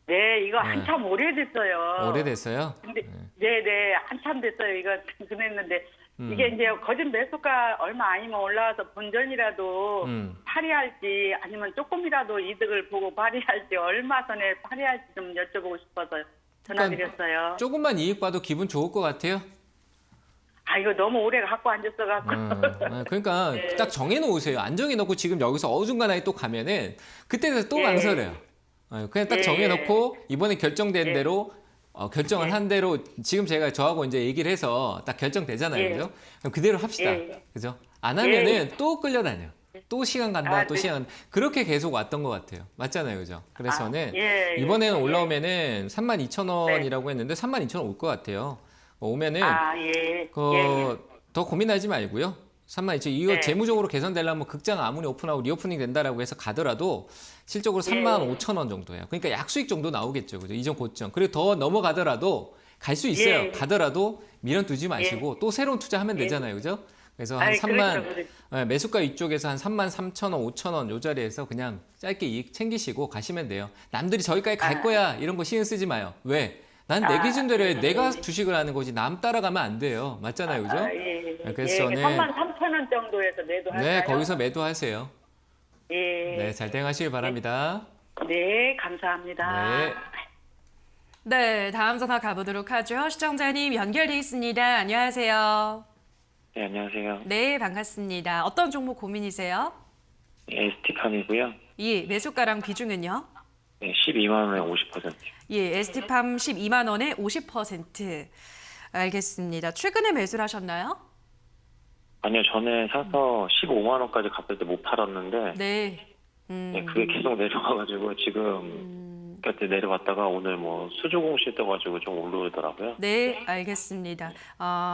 네, 이거 한참 오래됐어요. 오래됐어요? 근데, 네, 한참 됐어요. 이거 그랬는데 이게 이제 거짓 매수가 얼마 아니면 올라와서 본전이라도 발휘할지 아니면 조금이라도 이득을 보고 발휘할지 얼마 전에 발휘할지 좀 여쭤보고 싶어서 전화드렸어요. 조금만 이익 봐도 기분 좋을 것 같아요? 아, 이거 너무 오래 갖고 앉았어갖고. 그러니까 네. 딱 정해놓으세요. 안 정해놓고 지금 여기서 어중간하게 또 가면은 그때 돼서 또 예. 망설여요. 그냥 딱 예. 정해놓고 이번에 결정된 예. 대로 결정을 예. 한 대로 지금 제가 저하고 이제 얘기를 해서 딱 결정되잖아요. 예. 그죠? 그럼 그대로 합시다. 예. 그죠? 안 하면은 또 끌려다녀. 또 시간 간다, 아, 또 네. 시간. 그렇게 계속 왔던 것 같아요. 맞잖아요. 그죠? 그래서 저는 예. 이번에는 올라오면은 32,000원이라고 했는데 32,000원 올 것 같아요. 오면은 아, 예. 더 고민하지 말고요. 32,000원 이거 네. 재무적으로 개선되려면 극장 아무리 오픈하고 리오프닝 된다라고 해서 가더라도 실적으로 35,000원 정도예요. 그러니까 약수익 정도 나오겠죠. 그죠? 이전 고점. 그리고 더 넘어가더라도 갈 수 있어요. 예. 가더라도 미련 두지 마시고 또 새로운 투자하면 되잖아요. 그죠? 그래서 한 아이, 3만 그렇죠. 매수가 이쪽에서 한 33,000원, 5,000원 요 자리에서 그냥 짧게 이익 챙기시고 가시면 돼요. 남들이 저기까지 갈 거야 이런 거 신경 쓰지 마요. 왜? 난 내 기준대로 해. 내가 주식을 하는 거지 남 따라가면 안 돼요. 맞잖아요. 그죠? 예. 그래서 저는 33,000원 정도에서 매도할까요? 네, 거기서 매도하세요. 예. 네, 잘 대응하시길 바랍니다. 네, 감사합니다. 네. 네, 다음 전화 가보도록 하죠. 시청자님 연결돼 있습니다. 안녕하세요. 네, 안녕하세요. 네, 반갑습니다. 어떤 종목 고민이세요? ST팜이고요. 예, 매수가랑 비중은요? 네, 12만 원에 50%. 예, ST팜 12만 원에 50%. 알겠습니다. 최근에 매수를 하셨나요? 아니요, 전에 사서 15만 원까지 갔을 때 못 팔았는데 네. 네, 그게 계속 내려와가지고 지금 그때 내려왔다가 오늘 뭐 수주공시 떠가지고 좀 오르더라고요. 네, 알겠습니다.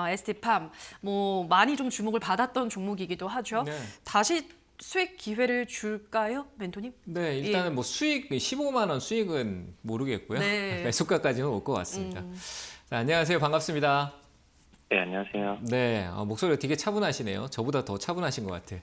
ST팜 뭐 많이 좀 주목을 받았던 종목이기도 하죠. 네. 다시 수익 기회를 줄까요, 멘토님? 네, 일단은 뭐 수익 15만 원 수익은 모르겠고요. 네. 매수가까지는 올 것 같습니다. 자, 안녕하세요. 반갑습니다. 네, 안녕하세요. 네, 목소리가 되게 차분하시네요. 저보다 더 차분하신 것 같아요.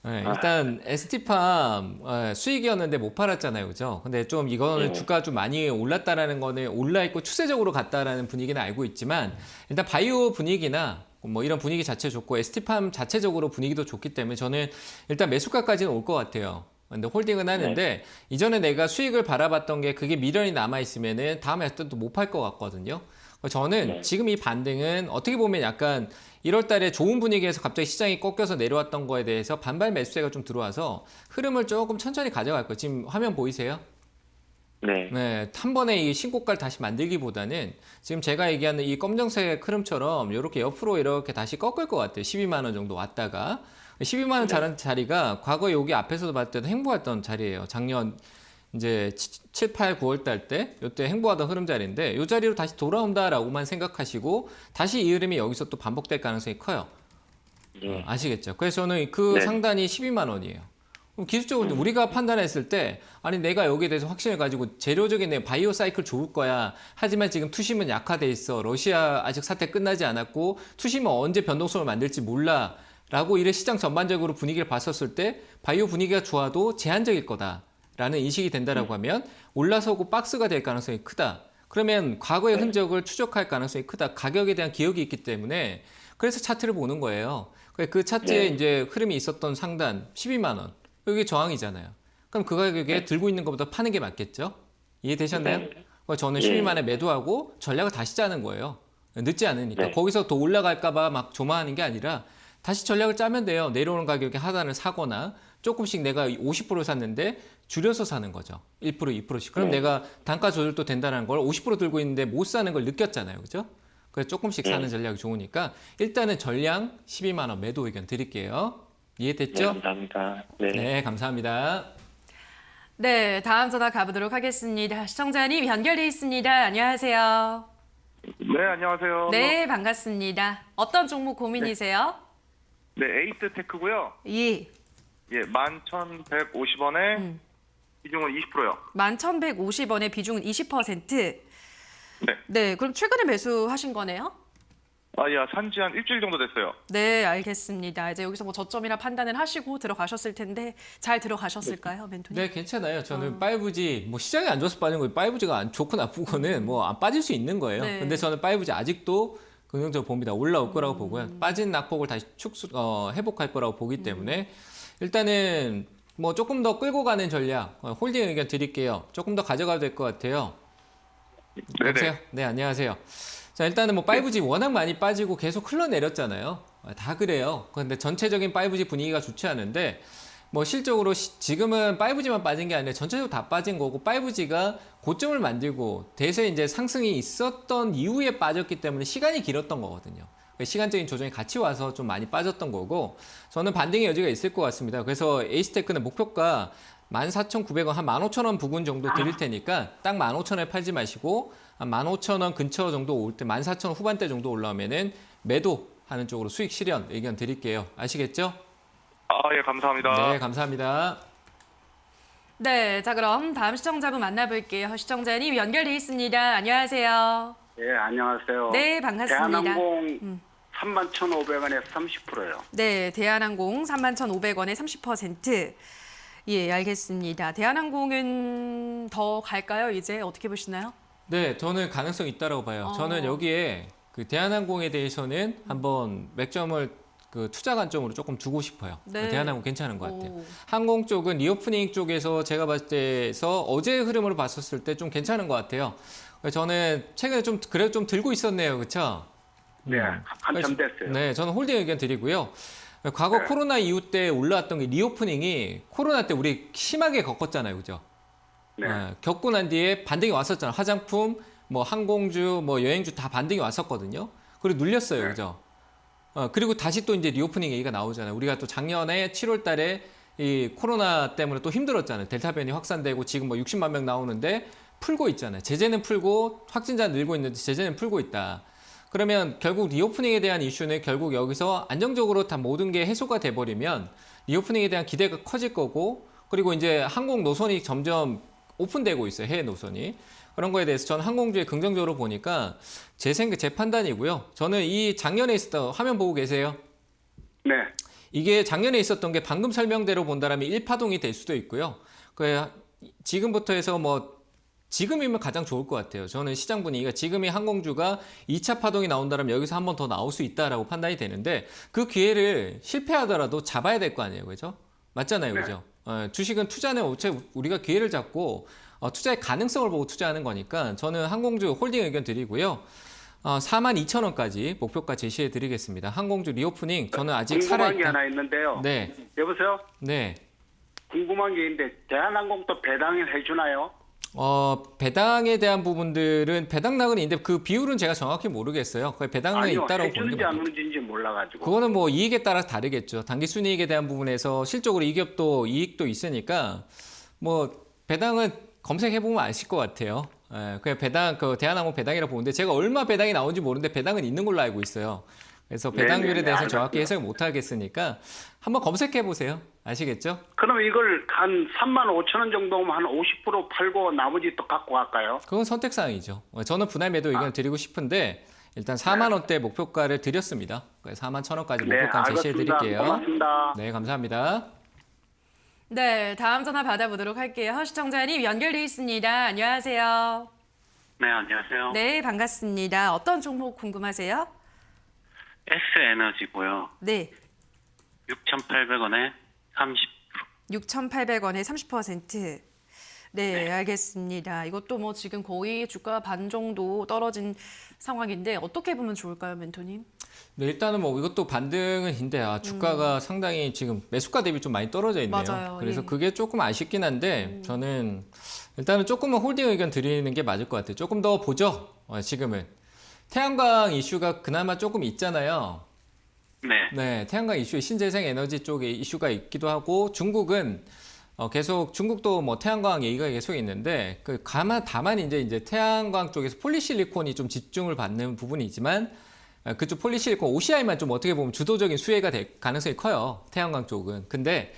네, 일단 ST팜 수익이었는데 못 팔았잖아요, 그죠? 근데 좀 이거는 네. 주가 좀 많이 올랐다라는 거는 올라 있고 추세적으로 갔다라는 분위기는 알고 있지만 일단 바이오 분위기나 뭐 이런 분위기 자체 좋고 ST팜 자체적으로 분위기도 좋기 때문에 저는 일단 매수가까지는 올 것 같아요. 근데 홀딩은 하는데 이전에 내가 수익을 바라봤던 게 그게 미련이 남아 있으면은 다음에 또 못 팔 것 같거든요. 저는 지금 이 반등은 어떻게 보면 약간 1월 달에 좋은 분위기에서 갑자기 시장이 꺾여서 내려왔던 거에 대해서 반발 매수세가 좀 들어와서 흐름을 조금 천천히 가져갈 거예요. 지금 화면 보이세요? 네. 네, 한 번에 이 신고가를 다시 만들기보다는 지금 제가 얘기하는 이 검정색 흐름처럼 이렇게 옆으로 이렇게 다시 꺾을 것 같아요. 12만 원 정도 왔다가 12만 원 자란 자리가 과거 여기 앞에서도 봤을 때도 행보했던 자리예요. 작년 이제 7, 8, 9월 달 때 이때 행보하던 흐름 자리인데 이 자리로 다시 돌아온다라고만 생각하시고 다시 이 흐름이 여기서 또 반복될 가능성이 커요. 네. 아시겠죠? 그래서 저는 그 네. 상단이 12만 원이에요. 그럼 기술적으로 우리가 판단했을 때 아니 내가 여기에 대해서 확신을 가지고 재료적인 내 바이오 사이클 좋을 거야. 하지만 지금 투심은 약화돼 있어. 러시아 아직 사태 끝나지 않았고 투심은 언제 변동성을 만들지 몰라. 라고 이래 시장 전반적으로 분위기를 봤었을 때 바이오 분위기가 좋아도 제한적일 거다라는 인식이 된다라고 하면 올라서고 박스가 될 가능성이 크다. 그러면 과거의 흔적을 추적할 가능성이 크다. 가격에 대한 기억이 있기 때문에 그래서 차트를 보는 거예요. 그 차트에 이제 흐름이 있었던 상단 12만 원. 여기 저항이잖아요. 그럼 그 가격에 들고 있는 것보다 파는 게 맞겠죠? 이해되셨나요? 저는 12만 원에 매도하고 전략을 다시 짜는 거예요. 늦지 않으니까. 네. 거기서 더 올라갈까 봐 막 조마하는 게 아니라 다시 전략을 짜면 돼요. 내려오는 가격에 하단을 사거나 조금씩 내가 50% 샀는데 줄여서 사는 거죠. 1%, 2%씩. 그럼 내가 단가 조절도 된다는 걸 50% 들고 있는데 못 사는 걸 느꼈잖아요. 그죠? 그래서 조금씩 사는 전략이 좋으니까 일단은 전량 12만 원 매도 의견 드릴게요. 네, 이해됐죠? 감사합니다. 네. 네, 감사합니다. 네, 다음 전화 가보도록 하겠습니다. 시청자님 연결돼 있습니다. 안녕하세요. 네, 안녕하세요. 네, 반갑습니다. 어떤 종목 고민이세요? 네, 에이스 테크고요. 예. 예, 11,150원에 비중은 20%요. 11,150원의 비중은 20%. 네. 네, 그럼 최근에 매수하신 거네요? 아, 예, 산지 한 일주일 정도 됐어요. 네, 알겠습니다. 이제 여기서 뭐 저점이라 판단을 하시고 들어가셨을 텐데 잘 들어가셨을까요, 멘토님? 네, 괜찮아요. 저는 파이브지 뭐 시장이 안 좋아서 빠진 거예요. 파이브지가 안 좋고 나쁘고는 뭐 안 빠질 수 있는 거예요. 네. 근데 저는 파이브지 아직도 긍정적으로 봅니다. 올라올 거라고 보고요. 빠진 낙폭을 다시 회복할 거라고 보기 때문에 일단은 뭐 조금 더 끌고 가는 전략 홀딩 의견 드릴게요. 조금 더 가져가도 될 것 같아요. 네네. 여보세요? 네, 안녕하세요. 자, 일단은 뭐 5G 워낙 많이 빠지고 계속 흘러내렸잖아요. 다 그래요. 근데 전체적인 5G 분위기가 좋지 않은데 뭐 실적으로 지금은 5G만 빠진 게 아니라 전체적으로 다 빠진 거고 5G가 고점을 만들고 대세 이제 상승이 있었던 이후에 빠졌기 때문에 시간이 길었던 거거든요. 시간적인 조정이 같이 와서 좀 많이 빠졌던 거고 저는 반등의 여지가 있을 것 같습니다. 그래서 에이스테크는 목표가 14,900원, 한 15,000원 부근 정도 드릴 테니까 딱 15,000원에 팔지 마시고 한 15,000원 근처 정도 올 때 14,000원 후반대 정도 올라오면은 매도하는 쪽으로 수익 실현 의견 드릴게요. 아시겠죠? 아, 예, 감사합니다. 네, 감사합니다. 네, 자 그럼 다음 시청자분 만나볼게요. 시청자님 연결돼 있습니다. 안녕하세요. 예, 안녕하세요. 네, 반갑습니다. 대한항공 31,500원에서 30%요. 네, 대한항공 31,500원에 30%. 예, 알겠습니다. 대한항공은 더 갈까요? 이제 어떻게 보시나요? 네, 저는 가능성 있다라고 봐요. 저는 여기에 그 대한항공에 대해서는 한번 맥점을 그 투자 관점으로 조금 두고 싶어요. 네. 대한항공 괜찮은 것 같아요. 오. 항공 쪽은 리오프닝 쪽에서 제가 봤을 때에서 어제의 흐름으로 봤었을 때 좀 괜찮은 것 같아요. 저는 최근에 좀 그래도 좀 들고 있었네요, 그렇죠? 네, 한참 됐어요. 네, 저는 홀딩 의견 드리고요. 과거 네. 코로나 이후 때 올라왔던 게 리오프닝이 코로나 때 우리 심하게 겪었잖아요, 그죠? 네. 겪고 난 뒤에 반등이 왔었잖아요. 화장품, 뭐 항공주, 뭐 여행주 다 반등이 왔었거든요. 그리고 눌렸어요, 네. 그죠? 그리고 다시 또 이제 리오프닝 얘기가 나오잖아요. 우리가 또 작년에 7월 달에 이 코로나 때문에 또 힘들었잖아요. 델타 변이 확산되고 지금 뭐 60만 명 나오는데 풀고 있잖아요. 제재는 풀고 확진자 늘고 있는데 제재는 풀고 있다. 그러면 결국 리오프닝에 대한 이슈는 결국 여기서 안정적으로 다 모든 게 해소가 돼버리면 리오프닝에 대한 기대가 커질 거고 그리고 이제 항공 노선이 점점 오픈되고 있어요. 해외 노선이. 그런 거에 대해서 저는 항공주에 긍정적으로 보니까 제 판단이고요. 저는 이 작년에 있었던 화면 보고 계세요? 네. 이게 작년에 있었던 게 방금 설명대로 본다면 1파동이 될 수도 있고요. 지금부터 해서 뭐 지금이면 가장 좋을 것 같아요. 저는 시장 분위기가 지금이 항공주가 2차 파동이 나온다면 여기서 한 번 더 나올 수 있다라고 판단이 되는데 그 기회를 실패하더라도 잡아야 될 거 아니에요. 그죠? 맞잖아요. 그죠? 주식은 투자는 우리가 기회를 잡고 투자의 가능성을 보고 투자하는 거니까 저는 항공주 홀딩 의견 드리고요. 42,000원까지 목표가 제시해 드리겠습니다. 항공주 리오프닝 저는 아직 궁금한 게 살아있다. 하나 있는데요. 네. 여보세요? 네. 궁금한 게 있는데 대한항공도 배당을 해주나요? 배당에 대한 부분들은 배당락은 있는데 그 비율은 제가 정확히 모르겠어요. 거의 배당은 아니요, 있다라고 보는 게 해주는지 안 맞아요. 해주는지 몰라가지고. 그거는 뭐 이익에 따라서 다르겠죠. 당기 순이익에 대한 부분에서 실적으로 이 기업도 이익도 있으니까 뭐 배당은 검색해 보면 아실 것 같아요. 예, 그냥 배당 그 대한항공 배당이라고 보는데 제가 얼마 배당이 나온지 모르는데 배당은 있는 걸로 알고 있어요. 그래서 배당률에 네네네, 대해서 정확히 알겠습니다. 해석을 못 하겠으니까 한번 검색해 보세요. 아시겠죠? 그럼 이걸 한 3만 5천 원 정도면 한 50% 팔고 나머지 또 갖고 갈까요? 그건 선택사항이죠. 저는 분할 매도 의견을 드리고 싶은데 일단 4만 원대 목표가를 드렸습니다. 4만 1천 원까지 네, 목표가 제시해 알겠습니다. 드릴게요. 고맙습니다. 네, 감사합니다. 네, 다음 전화 받아보도록 할게요. 시청자님 연결돼 있습니다. 안녕하세요. 네, 안녕하세요. 네, 반갑습니다. 어떤 종목 궁금하세요? S에너지고요. 네, 6,800원에 30. 6,800원에 30%. 네, 알겠습니다. 이것도 뭐 지금 거의 주가 반 정도 떨어진 상황인데 어떻게 보면 좋을까요, 멘토님? 네, 일단은 뭐 이것도 반등은 인데 주가가 상당히 지금 매수가 대비 좀 많이 떨어져 있네요. 맞아요. 그래서 예. 그게 조금 아쉽긴 한데 저는 일단은 조금은 홀딩 의견 드리는 게 맞을 것 같아요. 조금 더 보죠. 지금은 태양광 이슈가 그나마 조금 있잖아요. 네. 네, 태양광 이슈, 신재생 에너지 쪽에 이슈가 있기도 하고 중국은 계속 중국도 뭐 태양광 얘기가 계속 있는데 다만 이제 태양광 쪽에서 폴리실리콘이 좀 집중을 받는 부분이지만 그쪽 폴리실리콘 OCI만 좀 어떻게 보면 주도적인 수혜가 될 가능성이 커요. 태양광 쪽은. 근데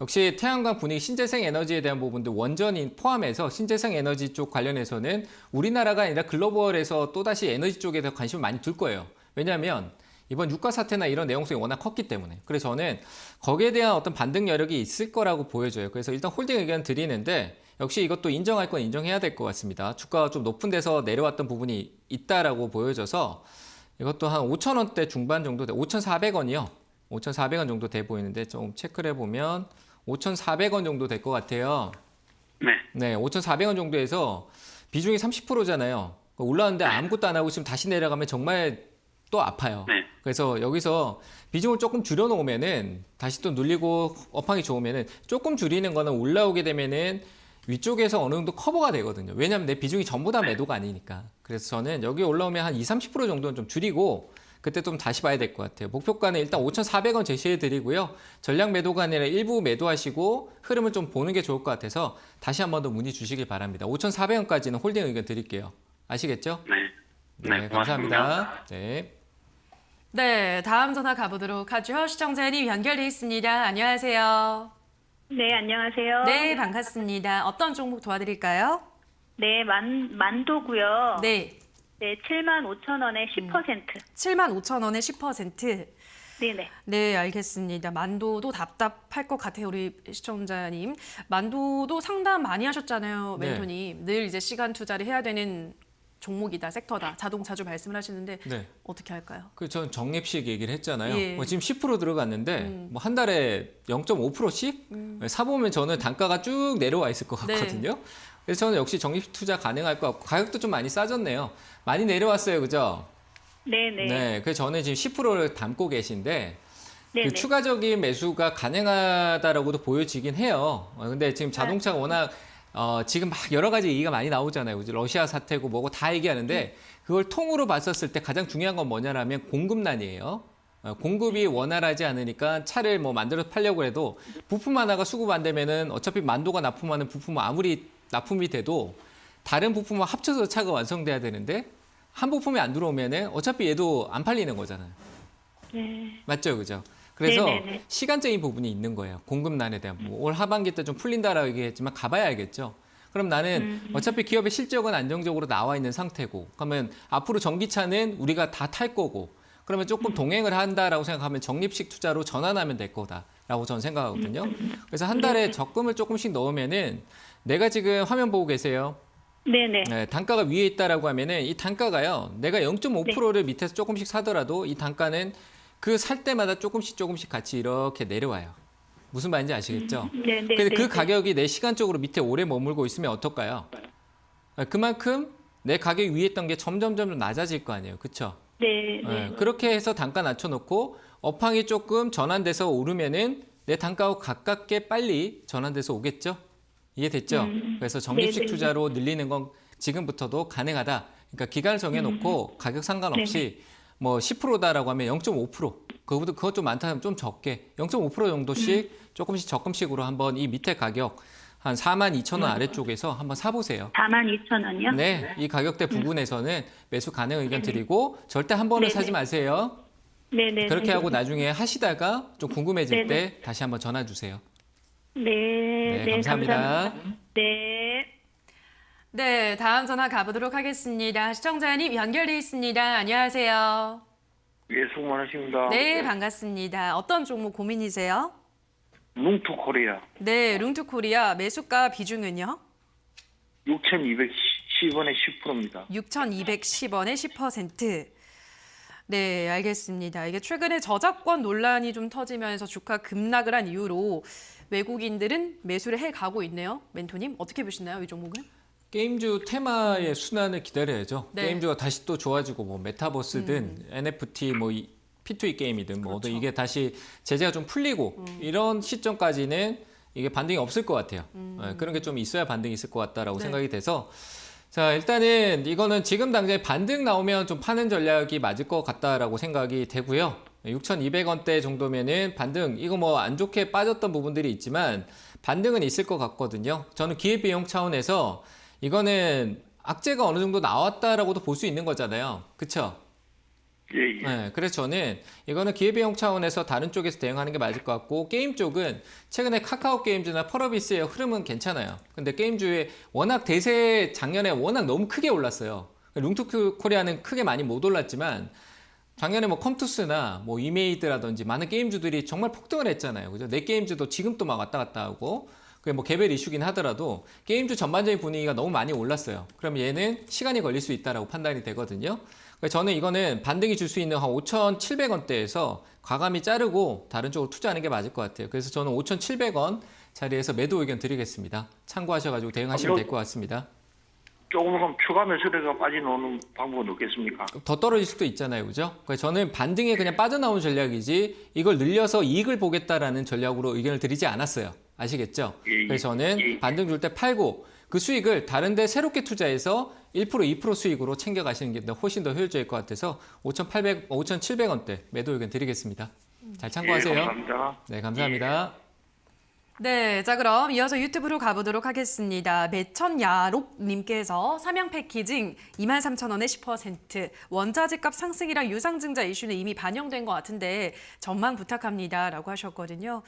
역시 태양광 분위기 신재생 에너지에 대한 부분도 원전이 포함해서 신재생 에너지 쪽 관련해서는 우리나라가 아니라 글로벌에서 또다시 에너지 쪽에 대해 관심을 많이 둘 거예요. 왜냐하면 이번 유가 사태나 이런 내용성이 워낙 컸기 때문에. 그래서 저는 거기에 대한 어떤 반등 여력이 있을 거라고 보여져요. 그래서 일단 홀딩 의견 드리는데 역시 이것도 인정할 건 인정해야 될 것 같습니다. 주가가 좀 높은 데서 내려왔던 부분이 있다라고 보여져서 이것도 한 5,000원대 중반 정도 돼, 5,400원이요. 5,400원 정도 돼 보이는데 좀 체크를 해보면 5,400원 정도 될 것 같아요. 네. 네, 5,400원 정도에서 비중이 30%잖아요. 올라왔는데 아무것도 안 하고 있으면 다시 내려가면 정말 또 아파요. 네. 그래서 여기서 비중을 조금 줄여놓으면은 다시 또 눌리고 업황이 좋으면은 조금 줄이는 거는 올라오게 되면은 위쪽에서 어느 정도 커버가 되거든요. 왜냐하면 내 비중이 전부 다 매도가 아니니까. 그래서 저는 여기 올라오면 한 20, 30% 정도는 좀 줄이고 그때 좀 다시 봐야 될 것 같아요. 목표가는 일단 5,400원 제시해 드리고요. 전량 매도가 아니라 일부 매도하시고 흐름을 좀 보는 게 좋을 것 같아서 다시 한 번 더 문의 주시길 바랍니다. 5,400원까지는 홀딩 의견 드릴게요. 아시겠죠? 네. 네, 감사합니다. 네. 네, 다음 전화 가보도록 하죠. 시청자님 연결돼 있습니다. 안녕하세요. 네, 안녕하세요. 네, 반갑습니다. 어떤 종목 도와드릴까요? 네, 만도고요. 네, 네, 75,000원에 10%. 75,000원에 10%. 네네. 네, 알겠습니다. 만도도 답답할 것 같아요, 우리 시청자님. 만도도 상담 많이 하셨잖아요, 네. 멘토님. 늘 이제 시간 투자를 해야 되는 종목이다, 섹터다. 자동차주 말씀을 하시는데 네. 어떻게 할까요? 전 적립식 얘기를 했잖아요. 예. 지금 10% 들어갔는데 뭐 한 달에 0.5%씩 사보면 저는 단가가 쭉 내려와 있을 것 네. 같거든요. 그래서 저는 역시 적립 투자 가능할 것 같고 가격도 좀 많이 싸졌네요. 많이 내려왔어요, 그죠? 네네. 네, 그래서 저는 지금 10%를 담고 계신데 네네. 그 추가적인 매수가 가능하다라고도 보여지긴 해요. 근데 지금 자동차가 워낙 지금 막 여러 가지 얘기가 많이 나오잖아요. 그죠? 러시아 사태고 뭐고 다 얘기하는데 그걸 통으로 봤었을 때 가장 중요한 건 뭐냐라면 공급난이에요. 공급이 원활하지 않으니까 차를 뭐 만들어서 팔려고 해도 부품 하나가 수급 안 되면은 어차피 만도가 납품하는 부품은 아무리 납품이 돼도 다른 부품과 합쳐서 차가 완성돼야 되는데 한 부품이 안 들어오면은 어차피 얘도 안 팔리는 거잖아요. 네. 맞죠, 그죠? 그래서 네네네. 시간적인 부분이 있는 거예요. 공급난에 대한 부분. 올 하반기 때 좀 풀린다라고 얘기했지만 가봐야 알겠죠. 그럼 나는 어차피 기업의 실적은 안정적으로 나와 있는 상태고, 그러면 앞으로 전기차는 우리가 다 탈 거고, 그러면 조금 동행을 한다라고 생각하면 적립식 투자로 전환하면 될 거다라고 저는 생각하거든요. 그래서 한 달에 적금을 조금씩 넣으면은 내가 지금 화면 보고 계세요. 네네. 네, 단가가 위에 있다라고 하면은 이 단가가요. 내가 0.5%를 밑에서 조금씩 사더라도 이 단가는 그 살 때마다 조금씩 같이 이렇게 내려와요. 무슨 말인지 아시겠죠? 네네. 근데 그 가격이 내 시간적으로 밑에 오래 머물고 있으면 어떨까요? 그만큼 내 가격이 위에 있던 게 점점 낮아질 거 아니에요. 그렇죠? 네. 네, 그렇게 해서 단가 낮춰놓고 업황이 조금 전환돼서 오르면은 내 단가와 가깝게 빨리 전환돼서 오겠죠? 이해됐죠? 그래서 적립식 네네. 투자로 늘리는 건 지금부터도 가능하다. 그러니까 기간을 정해놓고 가격 상관없이 뭐 10%다라고 하면 0.5%, 그것 좀 많다면 좀 적게 0.5% 정도씩 조금씩 적금식으로 한번 이 밑에 가격 한 42,000원 아래쪽에서 한번 사보세요. 42,000원이요? 네, 이 가격대 부근에서는 매수 가능 의견 드리고 절대 한 번에 네네. 사지 마세요. 네네. 그렇게 하고 나중에 하시다가 좀 궁금해질 네네. 때 다시 한번 전화 주세요. 네, 네, 감사합니다. 네. 네, 다음 전화 가보도록 하겠습니다. 시청자님 연결돼 있습니다. 안녕하세요. 예, 수고 많으십니다. 네, 반갑습니다. 어떤 종목 고민이세요? 뭉투 코리아 네, 룽투코리아 매수가 비중은요? 6,210원에 10%입니다. 6,210원에 10%. 네, 알겠습니다. 이게 최근에 저작권 논란이 좀 터지면서 주가 급락을 한 이후로 외국인들은 매수를 해가고 있네요. 멘토님, 어떻게 보시나요, 이 종목은? 게임주 테마의 순환을 기다려야죠. 네. 게임주가 다시 또 좋아지고 뭐 메타버스든 NFT 뭐 P2E 게임이든 뭐 그렇죠. 이게 다시 제재가 좀 풀리고 이런 시점까지는 이게 반등이 없을 것 같아요. 그런 게 좀 있어야 반등이 있을 것 같다라고 네. 생각이 돼서 자, 일단은 이거는 지금 당장에 반등 나오면 좀 파는 전략이 맞을 것 같다라고 생각이 되고요. 6,200원대 정도면은 반등, 이거 뭐 안 좋게 빠졌던 부분들이 있지만 반등은 있을 것 같거든요. 저는 기회비용 차원에서 이거는 악재가 어느 정도 나왔다라고도 볼 수 있는 거잖아요. 그쵸? 예, 예. 네, 그래서 저는 이거는 기회비용 차원에서 다른 쪽에서 대응하는 게 맞을 것 같고, 게임 쪽은 최근에 카카오 게임즈나 펄어비스의 흐름은 괜찮아요. 근데 게임주에 워낙 대세 작년에 워낙 너무 크게 올랐어요. 룽투 코리아는 크게 많이 못 올랐지만 작년에 뭐 컴투스나 뭐 이메이드라든지 많은 게임주들이 정말 폭등을 했잖아요. 그죠? 내 게임주도 지금 또 막 왔다 갔다 하고, 그게 뭐 개별 이슈긴 하더라도 게임주 전반적인 분위기가 너무 많이 올랐어요. 그럼 얘는 시간이 걸릴 수 있다라고 판단이 되거든요. 그래서 저는 이거는 반등이 줄 수 있는 한 5,700원대에서 과감히 자르고 다른 쪽으로 투자하는 게 맞을 것 같아요. 그래서 저는 5,700원 자리에서 매도 의견 드리겠습니다. 참고하셔가지고 대응하시면 될 것 같습니다. 조금 그럼 추가 매수세가 빠져나오는 방법은 없겠습니까? 더 떨어질 수도 있잖아요. 그죠? 그래서 저는 반등에 그냥 빠져나온 전략이지 이걸 늘려서 이익을 보겠다라는 전략으로 의견을 드리지 않았어요. 아시겠죠? 예, 예. 그래서 저는 예. 반등 줄 때 팔고 그 수익을 다른 데 새롭게 투자해서 1%, 2% 수익으로 챙겨가시는 게 훨씬 더 효율적일 것 같아서 5,700원대 매도 의견 드리겠습니다. 잘 참고하세요. 예, 감사합니다. 네, 감사합니다. 네, 자 그럼 이어서 유튜브로 가보도록 하겠습니다. 매천야록님께서 삼양 패키징 23,000원에 10%, 원자재값 상승이랑 유상증자 이슈는 이미 반영된 것 같은데 전망 부탁합니다 라고 하셨거든요.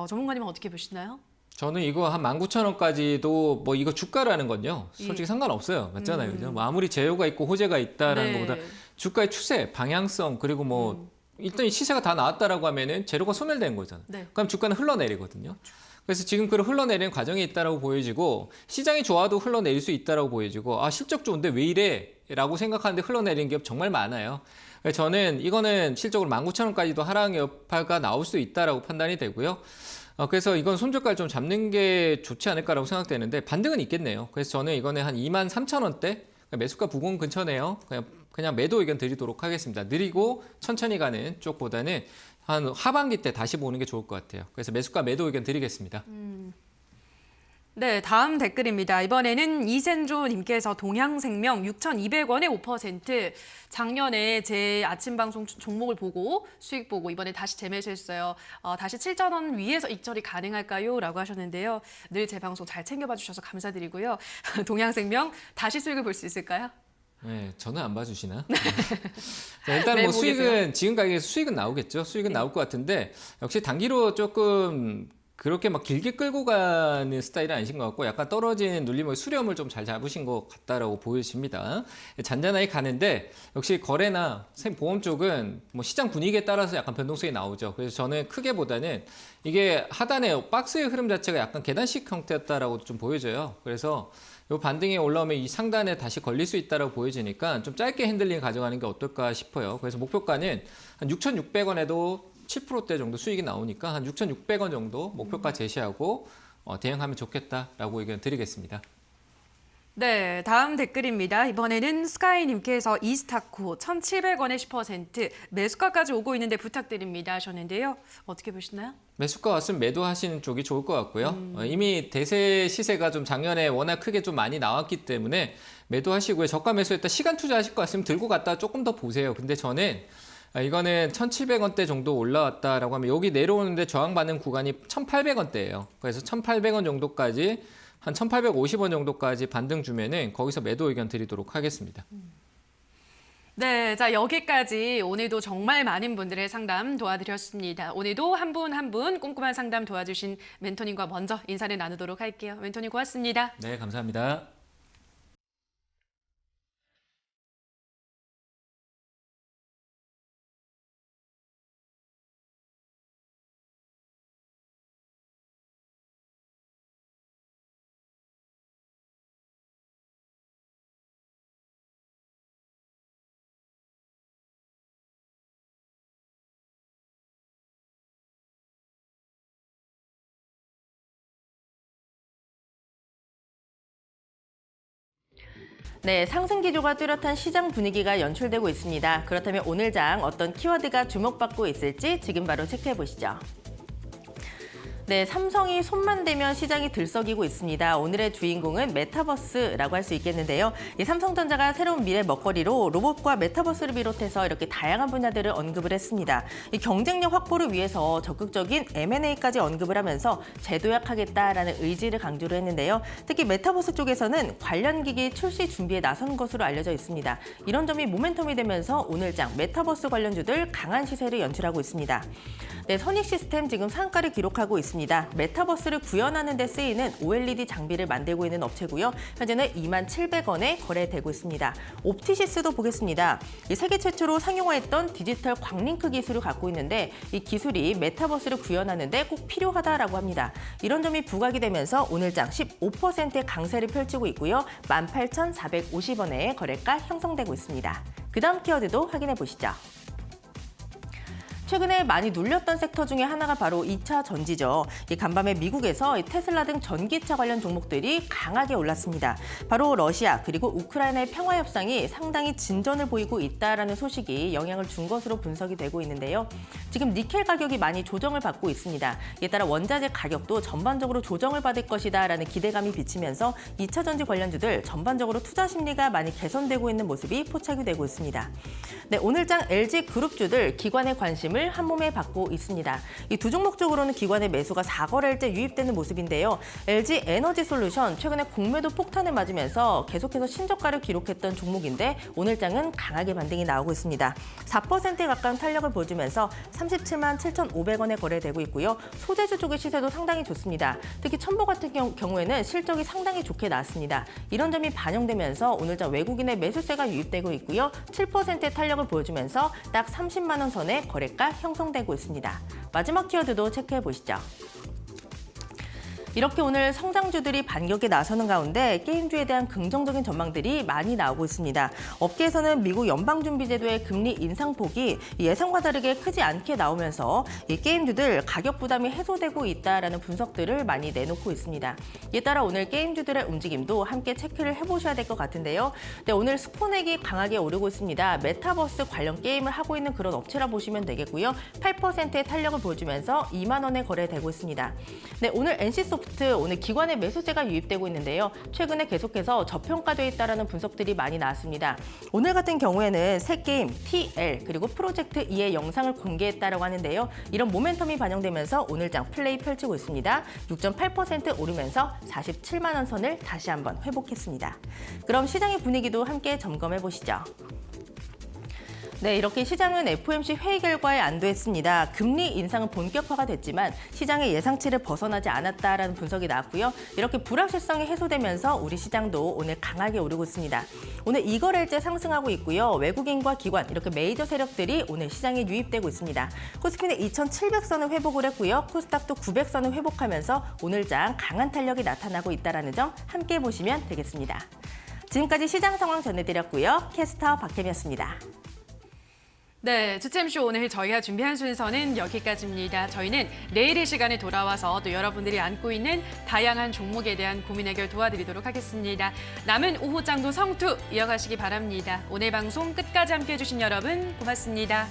전문가님은 어떻게 보시나요? 저는 이거 한 19,000원까지도 뭐 이거 주가라는 건요. 솔직히 상관없어요. 맞잖아요. 그죠? 뭐 아무리 재료가 있고 호재가 있다라는 네. 것보다 주가의 추세, 방향성, 그리고 뭐 일단 이 시세가 다 나왔다라고 하면은 재료가 소멸된 거잖아요. 네. 그럼 주가는 흘러내리거든요. 그래서 지금 그런 흘러내리는 과정이 있다라고 보여지고, 시장이 좋아도 흘러내릴 수 있다라고 보여지고, 아 실적 좋은데 왜 이래? 라고 생각하는데 흘러내리는 기업 정말 많아요. 그래서 저는 이거는 실적으로 19,000원까지도 하락 여파가 나올 수 있다라고 판단이 되고요. 그래서 이건 손절가를 좀 잡는 게 좋지 않을까라고 생각되는데 반등은 있겠네요. 그래서 저는 이거는 한 23,000원대 매수가 부근 근처네요. 그냥 매도 의견 드리도록 하겠습니다. 느리고 천천히 가는 쪽보다는 한 하반기 때 다시 보는 게 좋을 것 같아요. 그래서 매수가 매도 의견 드리겠습니다. 네, 다음 댓글입니다. 이번에는 이센조님께서 동양생명 6,200원에 5%. 작년에 제 아침 방송 종목을 보고 수익 보고 이번에 다시 재매수했어요. 다시 7,000원 위에서 익절이 가능할까요? 라고 하셨는데요. 늘 제 방송 잘 챙겨봐 주셔서 감사드리고요. 동양생명 다시 수익을 볼 수 있을까요? 네, 저는 안 봐주시나? 자, 일단 뭐 매보 수익은 계세요? 지금 가격에서 수익은 나오겠죠. 수익은 나올 것 같은데 역시 단기로 조금 그렇게 막 길게 끌고 가는 스타일은 아니신 것 같고, 약간 떨어지는 눌림의 수렴을 좀 잘 잡으신 것 같다라고 보여집니다. 잔잔하게 가는데 역시 거래나 보험 쪽은 뭐 시장 분위기에 따라서 약간 변동성이 나오죠. 그래서 저는 크게 보다는 이게 하단에 박스의 흐름 자체가 약간 계단식 형태였다라고 좀 보여져요. 그래서 이 반등이 올라오면 이 상단에 다시 걸릴 수 있다라고 보여지니까 좀 짧게 핸들링 가져가는 게 어떨까 싶어요. 그래서 목표가는 한 6,600원에도 7%대 정도 수익이 나오니까 한 6,600원 정도 목표가 제시하고 대응하면 좋겠다라고 의견 드리겠습니다. 네, 다음 댓글입니다. 이번에는 스카이님께서 이스타코 1,700원에 10% 매수가까지 오고 있는데 부탁드립니다 하셨는데요. 어떻게 보시나요? 매수가 왔으면 매도하시는 쪽이 좋을 것 같고요. 이미 대세 시세가 좀 작년에 워낙 크게 좀 많이 나왔기 때문에 매도하시고요. 저가 매수했다 시간 투자하실 것 같으면 들고 갔다 조금 더 보세요. 근데 저는 이거는 1,700원대 정도 올라왔다라고 하면 여기 내려오는데 저항받는 구간이 1,800원대예요. 그래서 1,800원 정도까지 한 1,850원 정도까지 반등 주면은 거기서 매도 의견 드리도록 하겠습니다. 네, 자 여기까지 오늘도 정말 많은 분들의 상담 도와드렸습니다. 오늘도 한 분 한 분 꼼꼼한 상담 도와주신 멘토님과 먼저 인사를 나누도록 할게요. 멘토님 고맙습니다. 네, 감사합니다. 네, 상승 기조가 뚜렷한 시장 분위기가 연출되고 있습니다. 그렇다면 오늘 장 어떤 키워드가 주목받고 있을지 지금 바로 체크해 보시죠. 네, 삼성이 손만 대면 시장이 들썩이고 있습니다. 오늘의 주인공은 메타버스라고 할 수 있겠는데요. 이 삼성전자가 새로운 미래 먹거리로 로봇과 메타버스를 비롯해서 이렇게 다양한 분야들을 언급을 했습니다. 이 경쟁력 확보를 위해서 적극적인 M&A까지 언급을 하면서 재도약하겠다라는 의지를 강조를 했는데요. 특히 메타버스 쪽에서는 관련 기기 출시 준비에 나선 것으로 알려져 있습니다. 이런 점이 모멘텀이 되면서 오늘장 메타버스 관련주들 강한 시세를 연출하고 있습니다. 네, 선익시스템 지금 상한가를 기록하고 있습니다. 메타버스를 구현하는 데 쓰이는 OLED 장비를 만들고 있는 업체고요. 현재는 27,000원에 거래되고 있습니다. 옵티시스도 보겠습니다. 이 세계 최초로 상용화했던 디지털 광링크 기술을 갖고 있는데 이 기술이 메타버스를 구현하는 데 꼭 필요하다라고 합니다. 이런 점이 부각이 되면서 오늘장 15%의 강세를 펼치고 있고요. 18,450원에 거래가 형성되고 있습니다. 그 다음 키워드도 확인해 보시죠. 최근에 많이 눌렸던 섹터 중에 하나가 바로 2차 전지죠. 간밤에 미국에서 테슬라 등 전기차 관련 종목들이 강하게 올랐습니다. 바로 러시아 그리고 우크라이나의 평화 협상이 상당히 진전을 보이고 있다라는 소식이 영향을 준 것으로 분석이 되고 있는데요. 지금 니켈 가격이 많이 조정을 받고 있습니다. 이에 따라 원자재 가격도 전반적으로 조정을 받을 것이다라는 기대감이 비치면서 2차 전지 관련주들 전반적으로 투자 심리가 많이 개선되고 있는 모습이 포착이 되고 있습니다. 네, 오늘장 LG 그룹주들 기관의 관심을 한 몸에 받고 있습니다. 이 두 종목 쪽으로는 기관의 매수가 4거래일째 유입되는 모습인데요. LG 에너지 솔루션 최근에 공매도 폭탄을 맞으면서 계속해서 신저가를 기록했던 종목인데 오늘장은 강하게 반등이 나오고 있습니다. 4%에 가까운 탄력을 보여주면서 377,500원에 거래되고 있고요. 소재주 쪽의 시세도 상당히 좋습니다. 특히 첨보 같은 경우에는 실적이 상당히 좋게 나왔습니다. 이런 점이 반영되면서 오늘장 외국인의 매수세가 유입되고 있고요. 7%의 탄력을 보여주면서 딱 30만 원 선에 거래가 형성되고 있습니다. 마지막 키워드도 체크해 보시죠. 이렇게 오늘 성장주들이 반격에 나서는 가운데 게임주에 대한 긍정적인 전망들이 많이 나오고 있습니다. 업계에서는 미국 연방준비제도의 금리 인상폭이 예상과 다르게 크지 않게 나오면서 이 게임주들 가격 부담이 해소되고 있다라는 분석들을 많이 내놓고 있습니다. 이에 따라 오늘 게임주들의 움직임도 함께 체크를 해보셔야 될 것 같은데요. 네, 오늘 스포넥이 강하게 오르고 있습니다. 메타버스 관련 게임을 하고 있는 그런 업체라 보시면 되겠고요. 8%의 탄력을 보여주면서 2만 원에 거래되고 있습니다. 네, 오늘 NC소프트 오늘 기관의 매수세가 유입되고 있는데요. 최근에 계속해서 저평가되어 있다는 분석들이 많이 나왔습니다. 오늘 같은 경우에는 새 게임 TL 그리고 프로젝트 2의 영상을 공개했다고 하는데요. 이런 모멘텀이 반영되면서 오늘장 플레이 펼치고 있습니다. 6.8% 오르면서 47만 원 선을 다시 한번 회복했습니다. 그럼 시장의 분위기도 함께 점검해 보시죠. 네, 이렇게 시장은 FOMC 회의 결과에 안도했습니다. 금리 인상은 본격화가 됐지만 시장의 예상치를 벗어나지 않았다라는 분석이 나왔고요. 이렇게 불확실성이 해소되면서 우리 시장도 오늘 강하게 오르고 있습니다. 오늘 2거래일째 상승하고 있고요. 외국인과 기관, 이렇게 메이저 세력들이 오늘 시장에 유입되고 있습니다. 코스피는 2,700선을 회복을 했고요. 코스닥도 900선을 회복하면서 오늘장 강한 탄력이 나타나고 있다는 점 함께 보시면 되겠습니다. 지금까지 시장 상황 전해드렸고요. 캐스터 박혜미였습니다. 네, 주챔쇼 오늘 저희가 준비한 순서는 여기까지입니다. 저희는 내일 이 시간에 돌아와서 또 여러분들이 안고 있는 다양한 종목에 대한 고민 해결 도와드리도록 하겠습니다. 남은 오후장도 성투 이어가시기 바랍니다. 오늘 방송 끝까지 함께해 주신 여러분 고맙습니다.